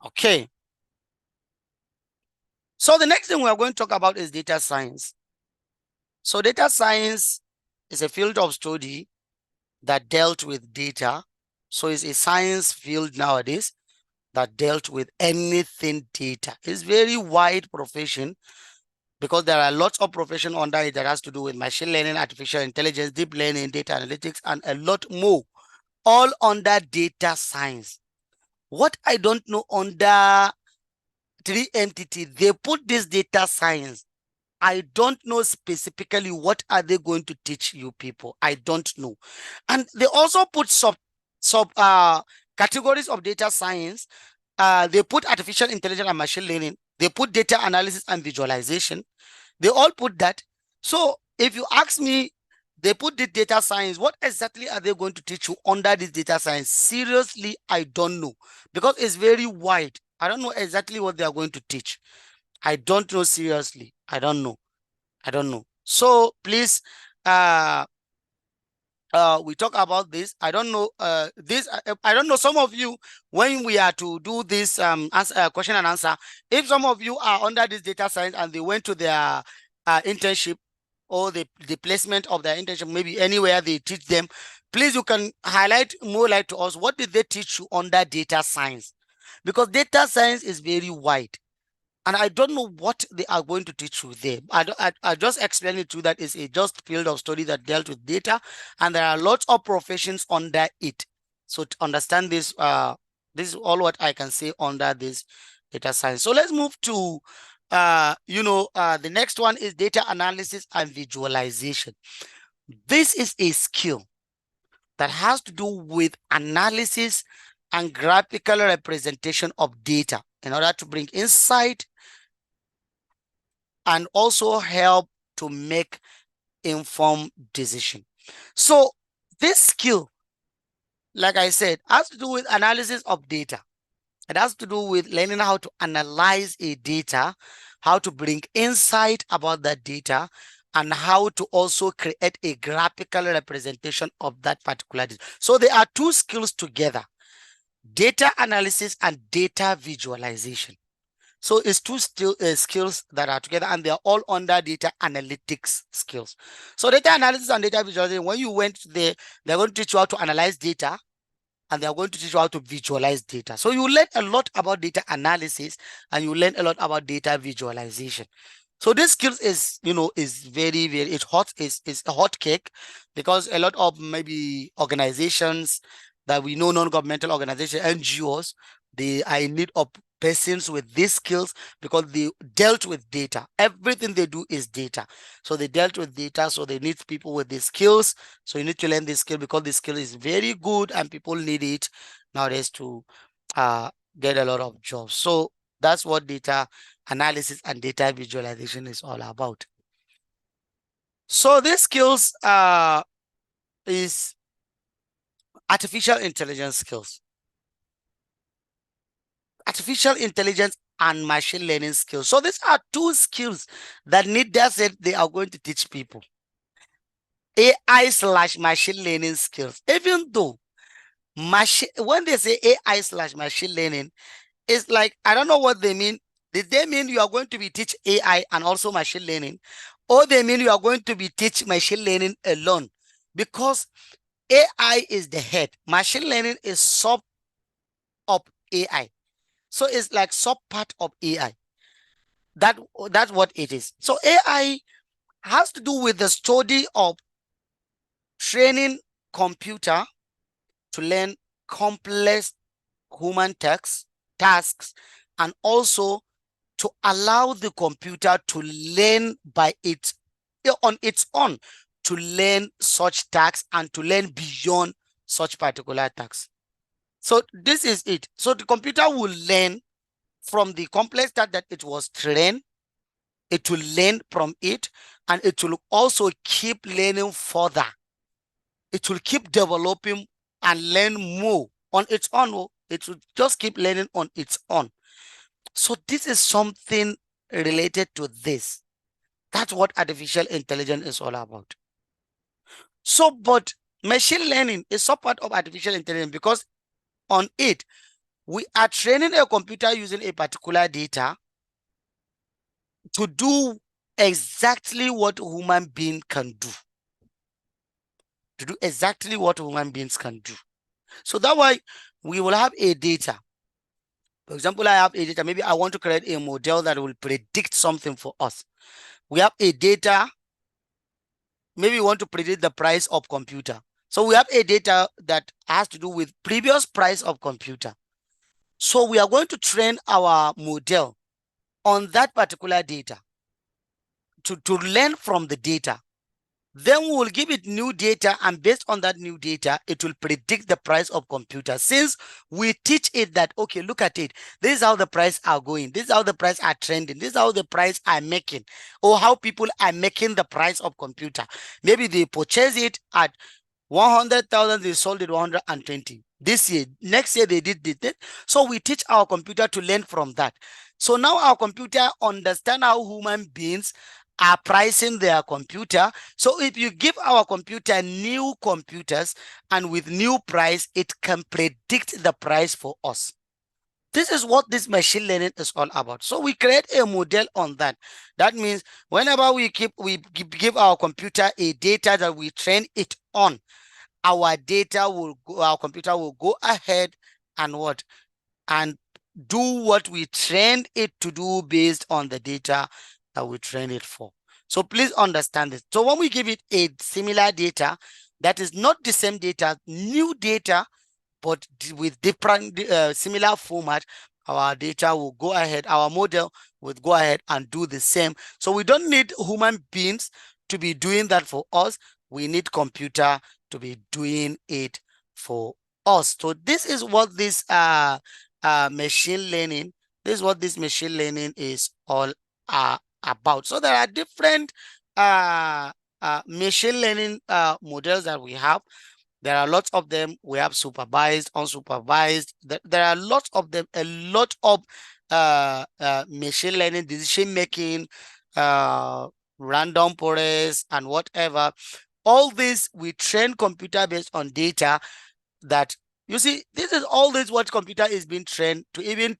Okay. So the next thing we are going to talk about is data science. So data science is a field of study that dealt with data. So it's a science field nowadays that dealt with anything data. It's very wide profession, because there are lots of profession under it that has to do with machine learning, artificial intelligence, deep learning, data analytics, and a lot more, all under data science. What I don't know, under 3MTT, they put this data science. I don't know specifically what are they going to teach you people. I don't know. And they also put sub categories of data science. They put artificial intelligence and machine learning. They put data analysis and visualization. They all put that. So if you ask me, they put the data science, what exactly are they going to teach you under this data science? Seriously, I don't know, because it's very wide. I don't know exactly what they are going to teach. I don't know, seriously. I don't know. I don't know. So please, we talk about this. I don't know I don't know, some of you, when we are to do this question and answer, if some of you are under this data science and they went to their internship, or the placement of their internship, maybe anywhere they teach them, please, you can highlight more light to us. What did they teach you under data science? Because data science is very wide, and I don't know what they are going to teach you there. I just explained it to you that it's a just field of study that dealt with data, and there are lots of professions under it. So to understand this, this is all what I can say under this data science. So let's move to, the next one is data analysis and visualization. This is a skill that has to do with analysis and graphical representation of data in order to bring insight and also help to make informed decision. So this skill, like I said, has to do with analysis of data. It has to do with learning how to analyze a data, how to bring insight about that data, and how to also create a graphical representation of that particular data. So there are two skills together: data analysis and data visualization. So it's two skills that are together, and they are all under data analytics skills. So data analysis and data visualization, when you went there, they're going to teach you how to analyze data, and they're going to teach you how to visualize data. So you learn a lot about data analysis, and you learn a lot about data visualization. So this skills is, is very, very, it's a hot cake, because a lot of maybe organizations that we know, non-governmental organizations, NGOs, they are in need of persons with these skills, because they dealt with data. Everything they do is data. So they dealt with data, so they need people with these skills. So you need to learn this skill, because this skill is very good and people need it nowadays to get a lot of jobs. So that's what data analysis and data visualization is all about. So these skills is artificial intelligence skills. artificial intelligence and machine learning skills. So these are two skills that NIDA said they are going to teach people. AI/machine learning skills. Even though when they say AI/machine learning, it's like, I don't know what they mean. Did they mean you are going to be teach AI and also machine learning? Or they mean you are going to be teach machine learning alone? Because AI is the head. Machine learning is sub of AI. So it's like sub part of AI. That's what it is. So AI has to do with the study of training computer to learn complex human tasks, and also to allow the computer to learn on its own, to learn such tasks and to learn beyond such particular tasks. So this is it. So the computer will learn from the complex task that it was trained. It will learn from it, and it will also keep learning further. It will keep developing and learn more on its own. It will just keep learning on its own. So this is something related to this. That's what artificial intelligence is all about. So, but machine learning is some part of artificial intelligence, because on it, we are training a computer using a particular data to do exactly what human being can do. To do exactly what human beings can do. So that way, we will have a data. For example, I have a data. Maybe I want to create a model that will predict something for us. We have a data. Maybe we want to predict the price of computer. So we have a data that has to do with previous price of computer. So we are going to train our model on that particular data to learn from the data. Then we will give it new data, and based on that new data, it will predict the price of computer. Since we teach it that, okay, look at it. This is how the price are going. This is how the price are trending. This is how the price are making, or how people are making the price of computer. Maybe they purchase it at 100,000, they sold it 120. This year, next year they did it. So we teach our computer to learn from that. So now our computer understand how human beings are pricing their computer. So if you give our computer new computers and with new price, it can predict the price for us. This is what this machine learning is all about. So we create a model on that. That means whenever we give our computer a data that we train it on, our computer will go ahead and what? And do what we trained it to do based on the data that we trained it for. So please understand this. So when we give it a similar data, that is not the same data, new data, but with different similar format, our data will go ahead, our model will go ahead and do the same. So we don't need human beings to be doing that for us. We need computer to be doing it for us. So this is what this machine learning, this is what this machine learning is all about. So there are different machine learning models that we have. There are lots of them. We have supervised, unsupervised. There are lots of them, a lot of machine learning, decision making, random forest, and whatever. All this, we train computer based on data that, you see, this is all this what computer is being trained to even,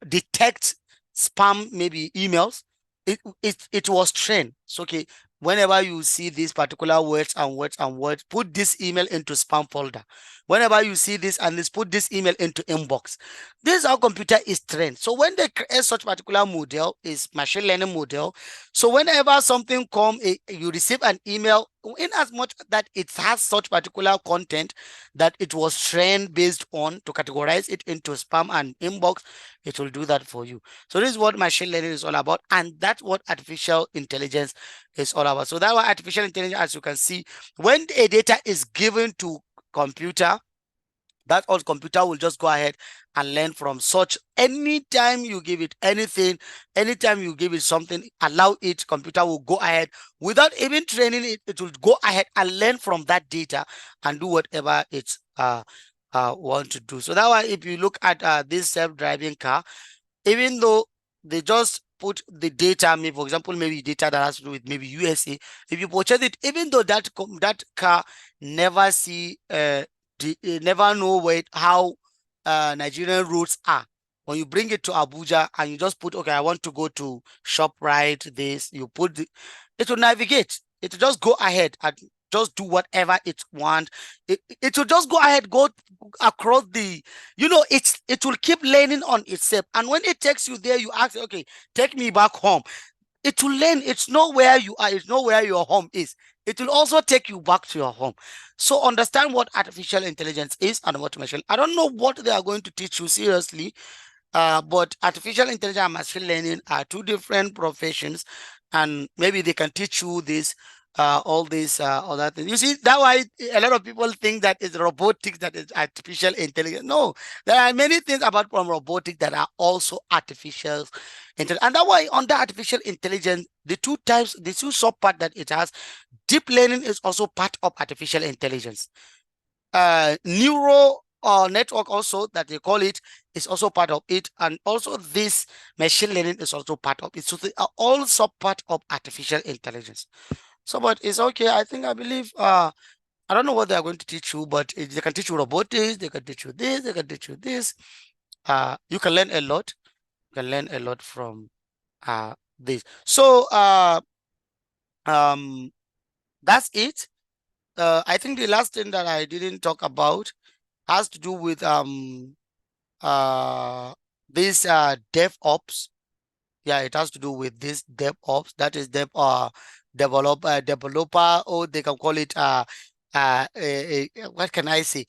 detect spam, maybe emails. It was trained. So, okay, whenever you see these particular words and words and words, put this email into spam folder. Whenever you see this and this, put this email into inbox. This is how computer is trained. So when they create such particular model, is machine learning model. So whenever something come, you receive an email, in as much that it has such particular content that it was trained based on, to categorize it into spam and inbox, it will do that for you. So this is what machine learning is all about, and that's what artificial intelligence is all about. So that's why artificial intelligence, as you can see, when a data is given to computer, that all computer will just go ahead and learn from such. Anytime you give it anything, anytime you give it something, allow it, computer will go ahead without even training it. It will go ahead and learn from that data and do whatever it's want to do. So that why if you look at this self-driving car, even though they just put the data, maybe for example, maybe data that has to do with maybe USA, if you purchase it, even though that car never see never know how Nigerian roads are. When you bring it to Abuja and you just put, okay, I want to go to ShopRite, this, you put it will navigate. It will just go ahead and just do whatever it wants. It will just go ahead, go across the, it will keep learning on itself. And when it takes you there, you ask, okay, take me back home. It will learn. It's not where you are. It's not where your home is. It will also take you back to your home. So understand what artificial intelligence is and automation. I don't know what they are going to teach you seriously, but artificial intelligence and machine learning are two different professions, and maybe they can teach you this, all these other things. You see, that why a lot of people think that it's robotics that is artificial intelligence. No, there are many things about from robotics that are also artificial intelligence, and that why under artificial intelligence, the two types, the two sub part that it has, deep learning is also part of artificial intelligence. Neuro or network also that they call it is also part of it, and also this machine learning is also part of it. So they are also part of artificial intelligence. So, but it's okay. I believe I don't know what they are going to teach you, but they can teach you robotics, they can teach you this, they can teach you this. You can learn a lot. You can learn a lot from this. So um that's it. I think the last thing that I didn't talk about has to do with this DevOps. Yeah, it has to do with this DevOps. That is developer, or they can call it what can I say?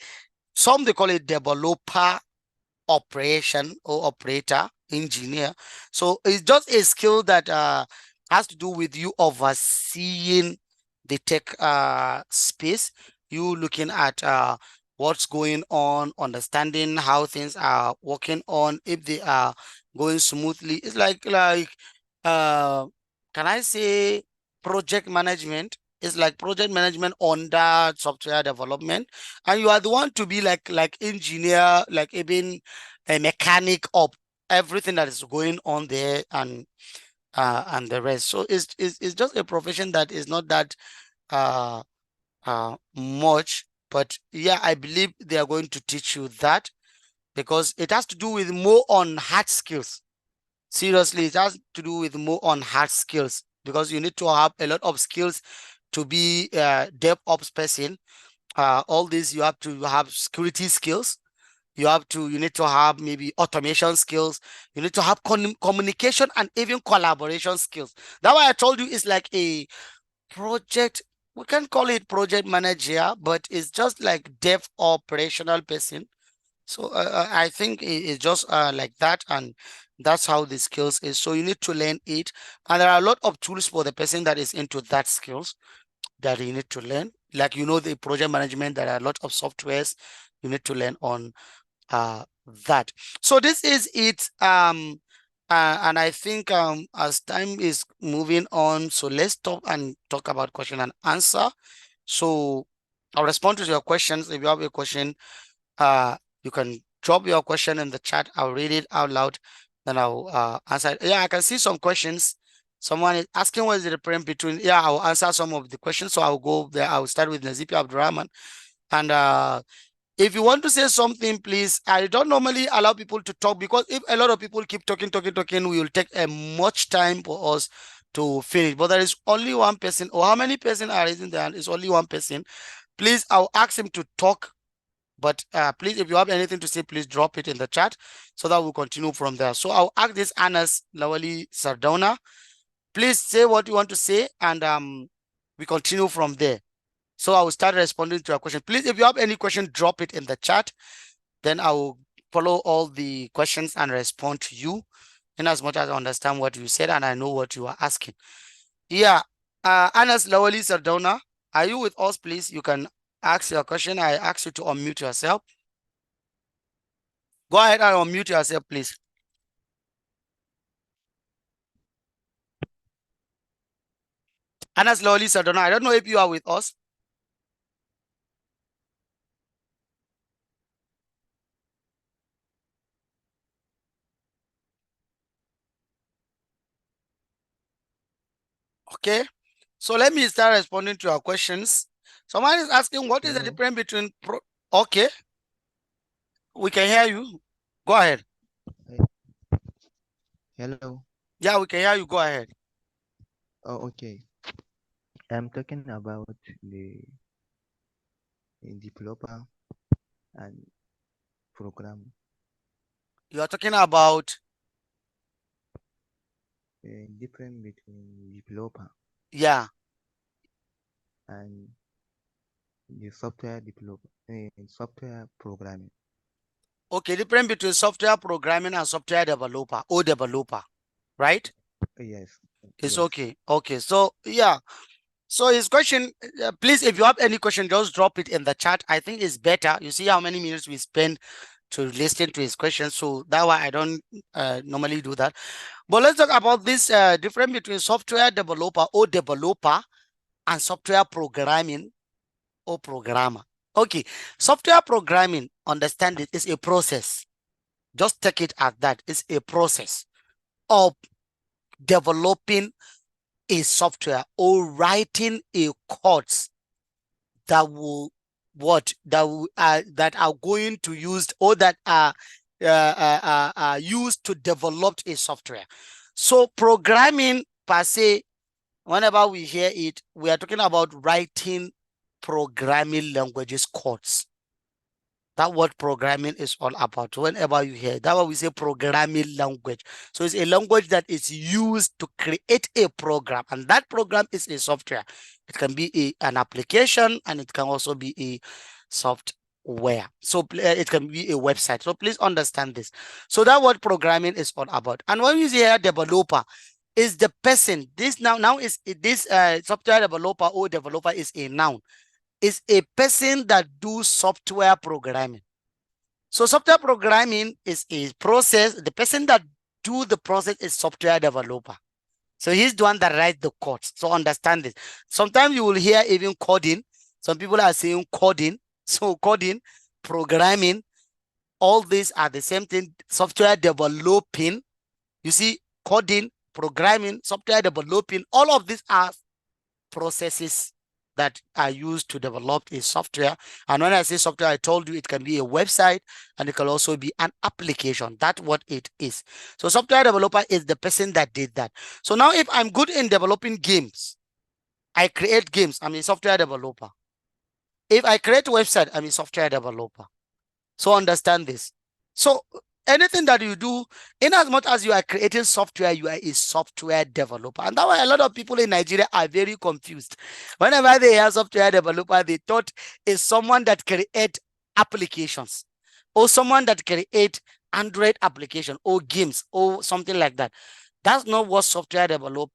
Some they call it developer operation or operator engineer. So it's just a skill that has to do with you overseeing the tech space, you looking at what's going on, understanding how things are working on, if they are going smoothly. It's like uh can I say project management. It's like project management under software development, and you are the one to be like engineer, like even a mechanic of everything that is going on there, and the rest. So it's just a profession that is not that uh much, but yeah, I believe they are going to teach you that, because it has to do with more on hard skills. Seriously, it has to do with more on hard skills, because you need to have a lot of skills to be a DevOps person. All these, you have to have security skills, you need to have maybe automation skills, you need to have communication and even collaboration skills. That's why I told you it's like a project, we can call it project manager, but it's just like dev operational person. So I think it's just like that, and that's how the skills is. So you need to learn it, and there are a lot of tools for the person that is into that skills that you need to learn. Like, the project management, there are a lot of softwares you need to learn on that. So this is it. And I think as time is moving on, so let's stop and talk about question and answer. So I'll respond to your questions. If you have a question, you can drop your question in the chat. I'll read it out loud, then I'll answer it. Yeah, I can see some questions. Someone is asking what is the difference between, yeah, I'll answer some of the questions. So I'll go there. I'll start with Nazipi Abdurrahman. And if you want to say something, please. I don't normally allow people to talk, because if a lot of people keep talking, we will take a much time for us to finish. But there is only one person, or how many person are raising their hand? It's only one person. Please, I'll ask him to talk. But please, if you have anything to say, please drop it in the chat so that we'll continue from there. So I'll ask this Anas Lawali Sardona. Please say what you want to say, and we continue from there. So I will start responding to your question. Please, if you have any question, drop it in the chat. Then I will follow all the questions and respond to you in as much as I understand what you said and I know what you are asking. Yeah. Anas Lawali Sardona, are you with us, please? You can ask your question. I ask you to unmute yourself. Go ahead and unmute yourself, please. Anas Lawali Sardona, I don't know if you are with us. Okay. So let me start responding to your questions. Someone is asking, what is the Hello. difference between okay, we can hear you. Go ahead. Hello. Yeah, we can hear you. Go ahead. Oh, okay. I'm talking about the developer and program. You are talking about, Difference between developer yeah. and the software developer, software programming. Okay, difference between software programming and software developer or developer, right? Yes, It's yes. okay. Okay, so yeah. So his question, please, if you have any question, just drop it in the chat. I think it's better. You see how many minutes we spend to listen to his questions. So that why I don't normally do that. But let's talk about this difference between software developer or developer and software programming or programmer. Okay, software programming, understand it, is a process. Just take it as that. It's a process of developing a software or writing a code that will that are going to use or that are used to develop a software. So programming per se, whenever we hear it, we are talking about writing programming languages codes. That what programming is all about. Whenever you hear that, what we say programming language. So it's a language that is used to create a program, and that program is a software. It can be an application, and it can also be a software. So it can be a website. So please understand this. So that what programming is all about. And when you say developer, is the person. This now is this software developer or developer is a noun, is a person that do software programming. So software programming is a process. The person that do the process is software developer. So he's the one that writes the code. So understand this. Sometimes you will hear even coding. Some people are saying coding. So coding, programming, all these are the same thing. Software developing. You see, coding, programming, software developing, all of these are processes that are used to develop a software. And when I say software, I told you it can be a website and it can also be an application. That's what it is. So software developer is the person that did that. So now if I'm good in developing games, I create games, I'm a software developer. If I create a website, I'm a software developer. So understand this. So anything that you do, in as much as you are creating software, you are a software developer. And that's why a lot of people in Nigeria are very confused. Whenever they hear software developer, they thought it's someone that create applications or someone that create Android application or games or something like that. That's not what software developer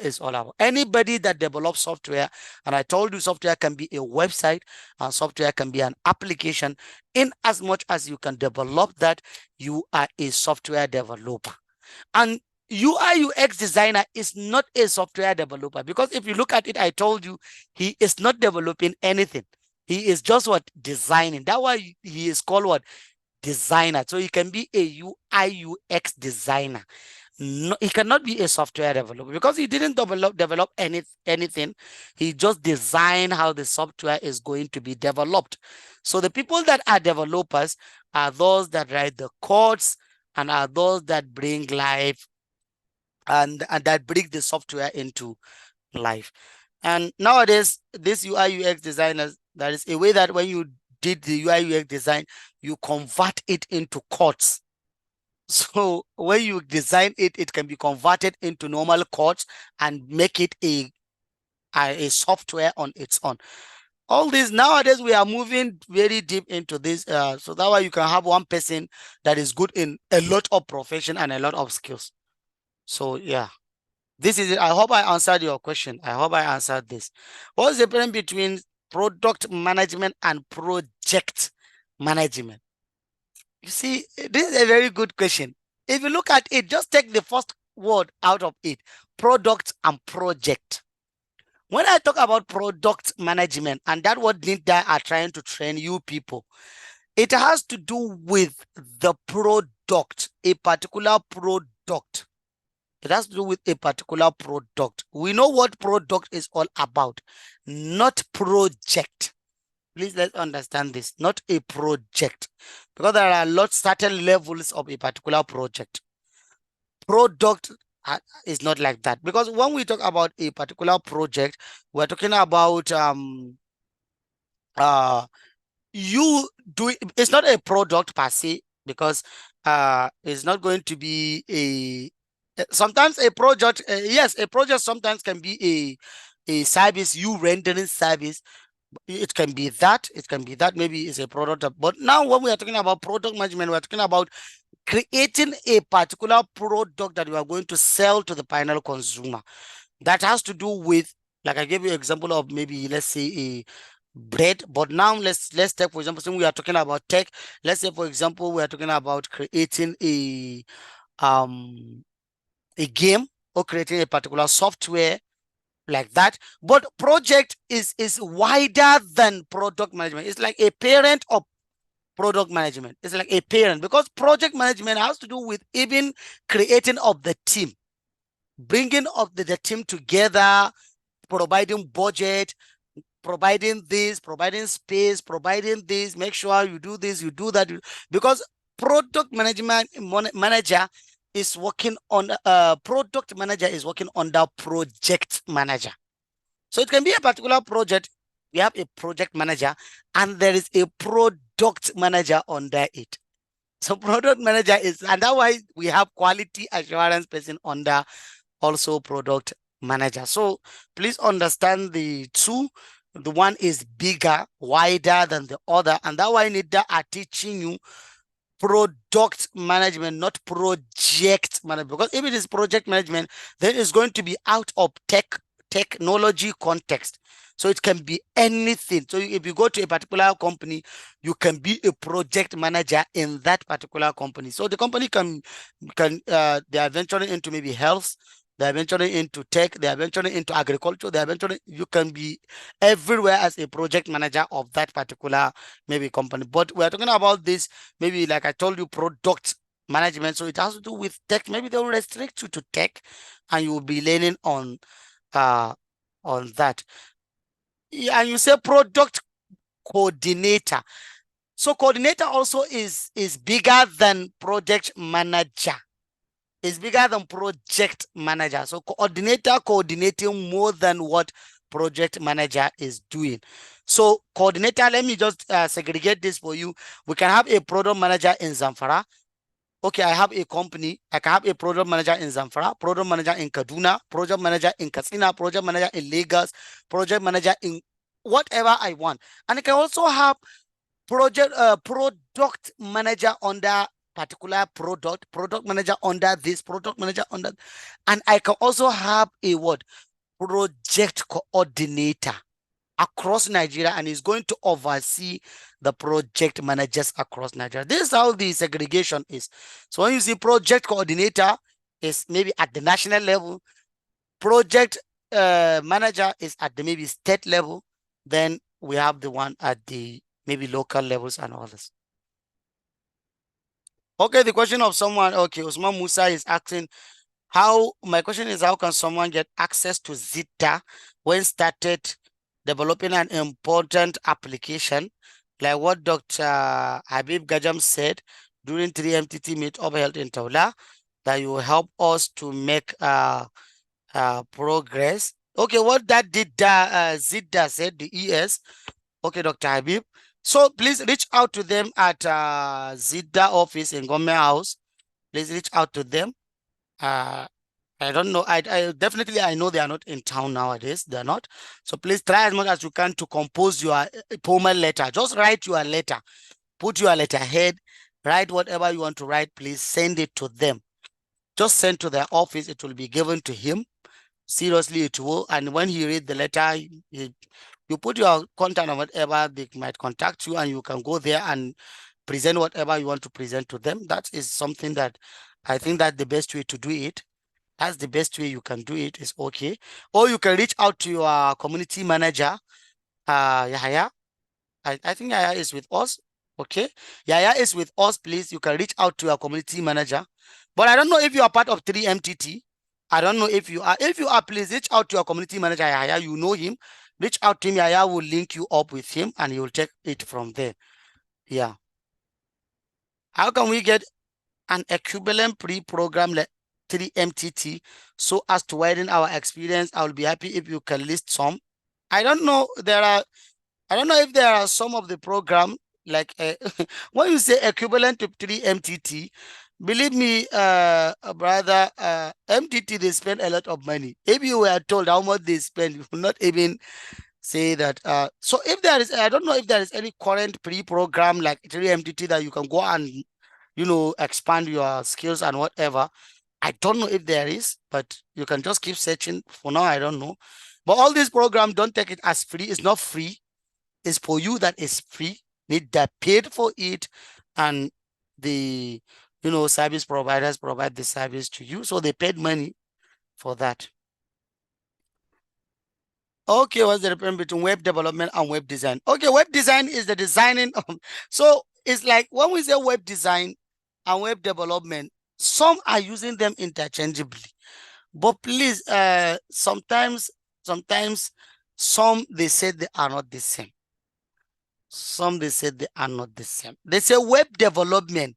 is all about. Anybody that develops software, and I told you software can be a website and software can be an application. In as much as you can develop that, you are a software developer. And UI UX designer is not a software developer, because if you look at it, I told you he is not developing anything. He is just what designing. That's why he is called what designer. So he can be a UI UX designer. No, he cannot be a software developer because he didn't develop anything. He just designed how the software is going to be developed. So the people that are developers are those that write the codes and are those that bring life and that bring the software into life. And nowadays, this UI UX designers, that is a way that when you did the UI UX design, you convert it into codes. So when you design it, it can be converted into normal codes and make it a software on its own. All this nowadays we are moving very deep into this. So that way you can have one person that is good in a lot of profession and a lot of skills. So yeah, this is it. I hope I answered your question. I hope I answered this. What's the difference between product management and project management? You see, this is a very good question. If you look at it, just take the first word out of it, product and project. When I talk about product management, and that what Linda are trying to train you people, it has to do with the product, a particular product. It has to do with a particular product. We know what product is all about, not project. Please let's understand this, not a project, because there are certain levels of a particular project. Product is not like that, because when we talk about a particular project, we're talking about you do it's not a product per se, because it's not going to be sometimes a project. Yes, a project sometimes can be a service, you rendering service. It can be that, maybe it's a product. But now when we are talking about product management, we're talking about creating a particular product that you are going to sell to the final consumer. That has to do with, like I gave you an example of, maybe let's say a bread. But now let's take, for example, since we are talking about tech, let's say for example we are talking about creating a game, or creating a particular software, like that. But project is wider than product management. It's like a parent of product management. It's like a parent, because project management has to do with even creating of the team, bringing of the team together, providing budget, providing this, providing space, providing this, make sure you do this, you do that. Because product management manager is working on product manager is working under project manager. So it can be a particular project. We have a project manager and there is a product manager under it. So product manager is, and that's why we have quality assurance person under also product manager. So please understand the two. The one is bigger, wider than the other, and that why NIDA are teaching you product management, not project management. Because if it is project management, then it's going to be out of technology context. So it can be anything. So if you go to a particular company, you can be a project manager in that particular company. So the company can they are venturing into maybe health, they are venturing into tech, they are venturing into agriculture, they are venturing, you can be everywhere as a project manager of that particular maybe company. But we're talking about this, maybe like I told you, product management. So it has to do with tech. Maybe they'll restrict you to tech and you will be learning on that. Yeah, and you say product coordinator. So coordinator also is bigger than project manager. It's bigger than project manager. So coordinator coordinating more than what project manager is doing. So coordinator, let me just segregate this for you. We can have a product manager in Zamfara. Okay, I have a company. I can have a product manager in Zamfara, product manager in Kaduna, project manager in Katsina, project manager in Lagos, project manager in whatever I want. And I can also have product manager under particular product manager under this, product manager under, and I can also have a what? Project coordinator across Nigeria, and is going to oversee the project managers across Nigeria. This is how the segregation is. So when you see project coordinator is maybe at the national level, project manager is at the maybe state level, then we have the one at the maybe local levels and others. Okay, the question of someone, okay, Usman Musa is asking, my question is, how can someone get access to Zita when started developing an important application, like what Dr. Habib Gajam said during 3MTT meetup held in Taula, that you will help us to make progress. Okay, what that did Zita said, the ES. Okay, Dr. Habib. So please reach out to them at Zita office in Government House. Please reach out to them. I don't know. I definitely, I know they are not in town nowadays. They're not. So please try as much as you can to compose your formal letter. Just write your letter. Put your letterhead. Write whatever you want to write. Please send it to them. Just send to their office. It will be given to him. Seriously, it will. And when he read the letter, you put your contact or whatever, they might contact you, and you can go there and present whatever you want to present to them. That is something that I think that the best way to do it. That's the best way you can do it, is okay. Or you can reach out to your community manager, Yahya. I think Yahya is with us. Okay. Yahya is with us, please. You can reach out to your community manager. But I don't know if you are part of 3MTT. I don't know if you are. If you are, please reach out to your community manager, Yaya. You know him. Reach out to him. Yaya will link you up with him and he will take it from there. Yeah. How can we get an equivalent pre-program like 3MTT so as to widen our experience? I will be happy if you can list some. I don't know. I don't know if there are some of the program like when you say equivalent to 3MTT, believe me, brother, MTT, they spend a lot of money. If you were told how much they spend, you will not even say that. So if there is, I don't know if there is any current pre-program like 3MTT that you can go and, expand your skills and whatever. I don't know if there is, but you can just keep searching. For now, I don't know. But all these programs, don't take it as free. It's not free. It's for you that is free. Need that paid for it, and the service providers provide the service to you, so they paid money for that. Okay, what's the difference between web development and web design? Okay, web design is the designing of, so it's like when we say web design and web development, some are using them interchangeably. But please, sometimes some they say they are not the same. Some they say they are not the same. They say web development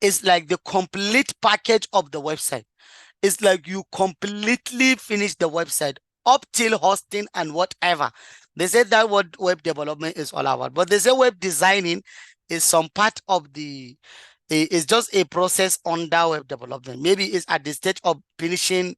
is like the complete package of the website. It's like you completely finish the website up till hosting and whatever. They said that what web development is all about. But they say web designing is some part of it's just a process under web development. Maybe it's at the stage of finishing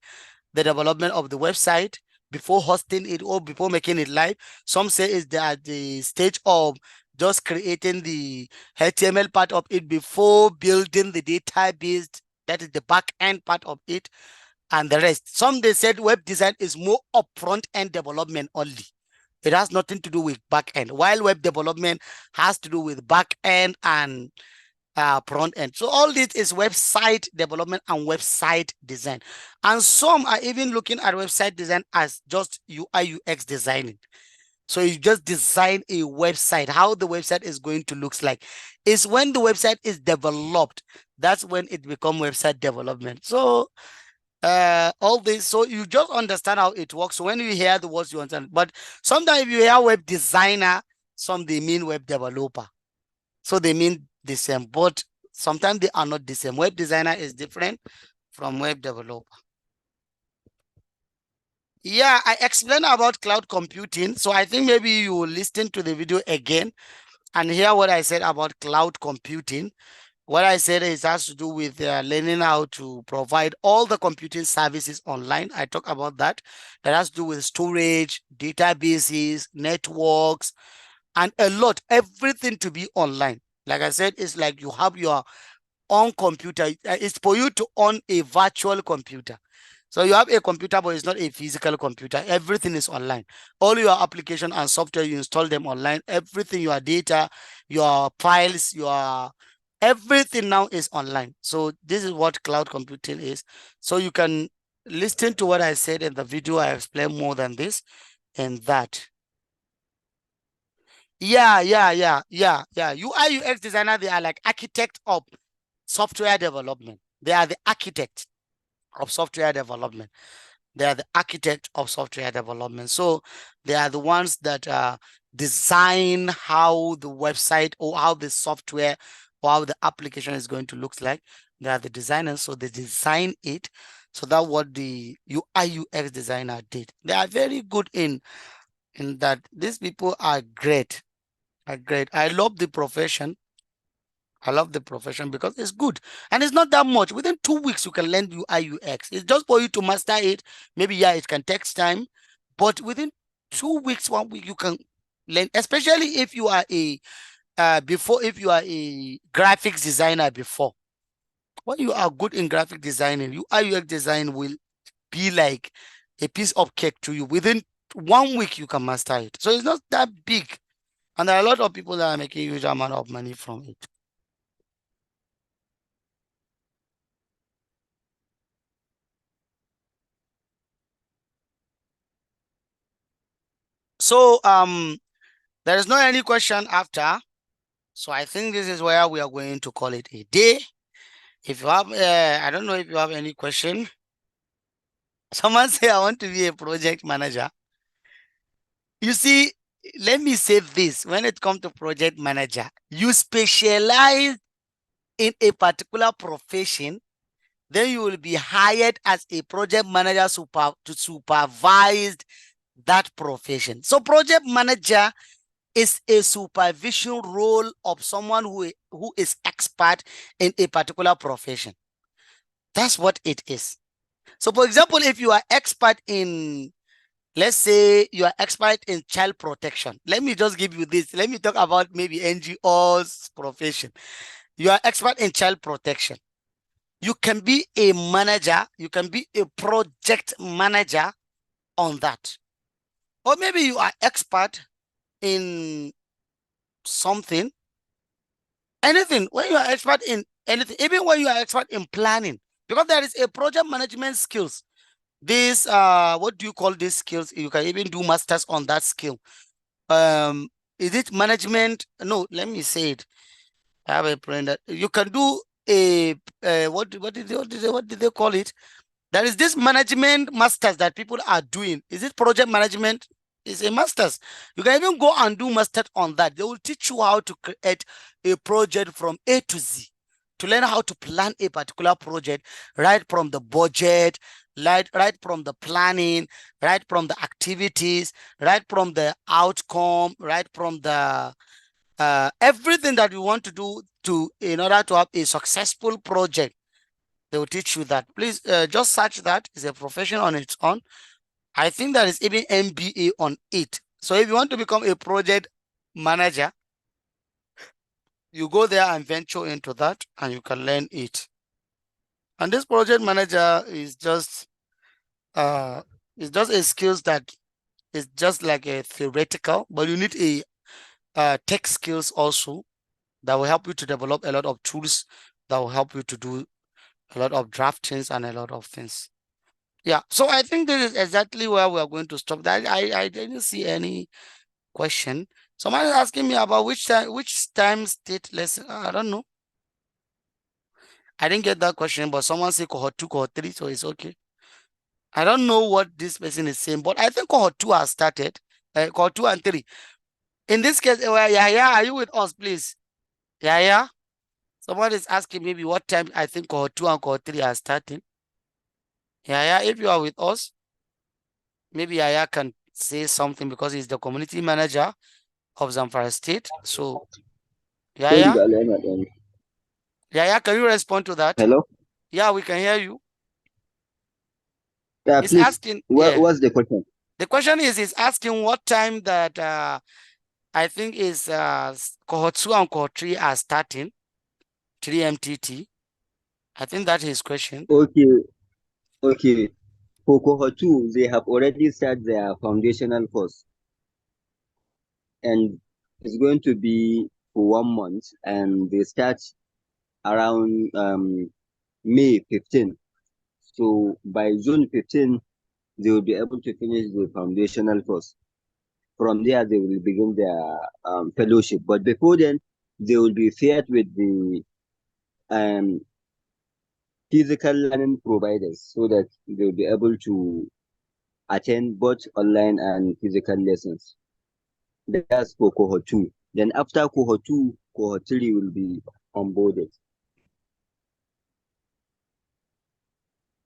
the development of the website before hosting it or before making it live. Some say it's at the stage of just creating the HTML part of it before building the database. That is the back end part of it and the rest. Some they said web design is more upfront end development only. It has nothing to do with back end, while web development has to do with back end and front end. So all this is website development and website design. And some are even looking at website design as just UI UX designing. So you just design a website, how the website is going to look like. It's when the website is developed, that's when it becomes website development. So all this, so you just understand how it works. So when you hear the words, you understand. But sometimes if you hear web designer, some they mean web developer. So they mean the same, but sometimes they are not the same. Web designer is different from web developer. Yeah, I explained about cloud computing. So I think maybe you will listen to the video again and hear what I said about cloud computing. What I said is has to do with learning how to provide all the computing services online. I talk about that. That has to do with storage, databases, networks, and a lot, everything to be online. Like I said, it's like you have your own computer. It's for you to own a virtual computer. So you have a computer, but it's not a physical computer. Everything is online. All your application and software, you install them online. Everything, your data, your files, everything now is online. So this is what cloud computing is. So you can listen to what I said in the video. I explain more than this and that. Yeah. UI UX designer, they are like architect of software development. They are the architect of software development. They are the architect of software development. So they are the ones that design how the website or how the software or how the application is going to look like. They are the designers, so they design it. So that's what the UI UX designer did. They are very good in that. These people are great. Are great. I love the profession. I love the profession because it's good and it's not that much. Within 2 weeks, you can learn UI UX. It's just for you to master it. Maybe, yeah, it can take time, but within 2 weeks, 1 week, you can learn, especially if you are if you are a graphics designer before. When you are good in graphic designing, UI UX design will be like a piece of cake to you. Within 1 week, you can master it. So it's not that big. And there are a lot of people that are making huge amount of money from it. So there is no any question after. So I think this is where we are going to call it a day. If you have, I don't know if you have any question. Someone say, I want to be a project manager. You see, let me say this. When it comes to project manager, you specialize in a particular profession, then you will be hired as a project manager to supervise that profession. So project manager is a supervision role of someone who is expert in a particular profession. That's what it is. So for example, if you are expert in, let's say you are expert in child protection. Let me just give you this. Let me talk about maybe NGO's profession. You are expert in child protection. You can be a manager. You can be a project manager on that. Or maybe you are expert in something, anything. When you are expert in anything, even when you are expert in planning, because there is a project management skills. This, what do you call these skills? You can even do masters on that skill. Is it management? No, let me say it. I have a friend that you can do a, what did they call it? There is this management masters that people are doing. Is it project management? It's a masters. You can even go and do masters on that. They will teach you how to create a project from A to Z, to learn how to plan a particular project, right from the budget, right from the planning, right from the activities, right from the outcome, right from the everything that you want to do in order to have a successful project. They will teach you that. Please just search that. It's a profession on its own. I think there is even MBA on it. So if you want to become a project manager, you go there and venture into that and you can learn it. And this project manager is just a skills that is just like a theoretical, but you need a tech skills also that will help you to develop a lot of tools that will help you to do a lot of draftings and a lot of things. Yeah, so I think this is exactly where we are going to stop. That I didn't see any question. Someone is asking me about which time state lesson. I don't know. I didn't get that question, but someone said cohort 2, cohort 3, so it's okay. I don't know what this person is saying, but I think cohort 2 has started. Cohort 2 and 3. In this case, yeah, are you with us, please? Yeah. Someone is asking maybe what time I think cohort 2 and cohort 3 are starting. Yeah, if you are with us, maybe Yaya can say something because he's the community manager of Zamfara State. So, Yaya, can you respond to that? Hello? Yeah, we can hear you. Yeah, He's please. asking, yeah. What's the question? The question is, he's asking what time that I think is cohort 2 and cohort 3 are starting, 3 MTT. I think that's his question. Okay. For cohort 2, they have already started their foundational course. And it's going to be for 1 month. And they start around May 15. So by June 15, they will be able to finish the foundational course. From there, they will begin their fellowship. But before then, they will be paired with the um, physical learning providers so that they'll be able to attend both online and physical lessons. That's for cohort 2. Then after cohort 2, cohort 3 will be onboarded.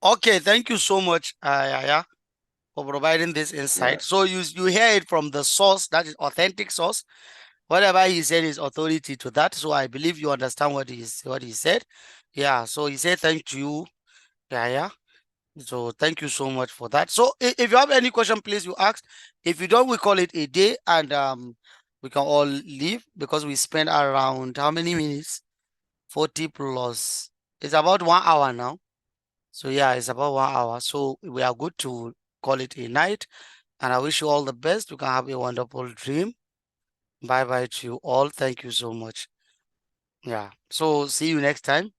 Okay, thank you so much, Yaya, for providing this insight. Yeah. So you hear it from the source, that is authentic source. Whatever he said is authority to that. So I believe you understand what he said. Yeah. So he said thank you. Yeah. So thank you so much for that. So if you have any question, please you ask. If you don't, we call it a day and we can all leave because we spent around how many minutes? 40 plus. It's about 1 hour now. So yeah, it's about 1 hour. So we are good to call it a night. And I wish you all the best. You can have a wonderful dream. Bye bye to you all. Thank you so much. Yeah. So see you next time.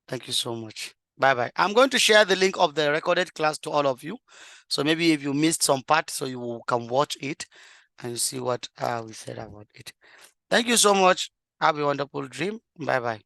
Thank you so much. Bye bye. I'm going to share the link of the recorded class to all of you. So maybe if you missed some part, so you can watch it and you see what we said about it. Thank you so much. Have a wonderful dream. Bye bye.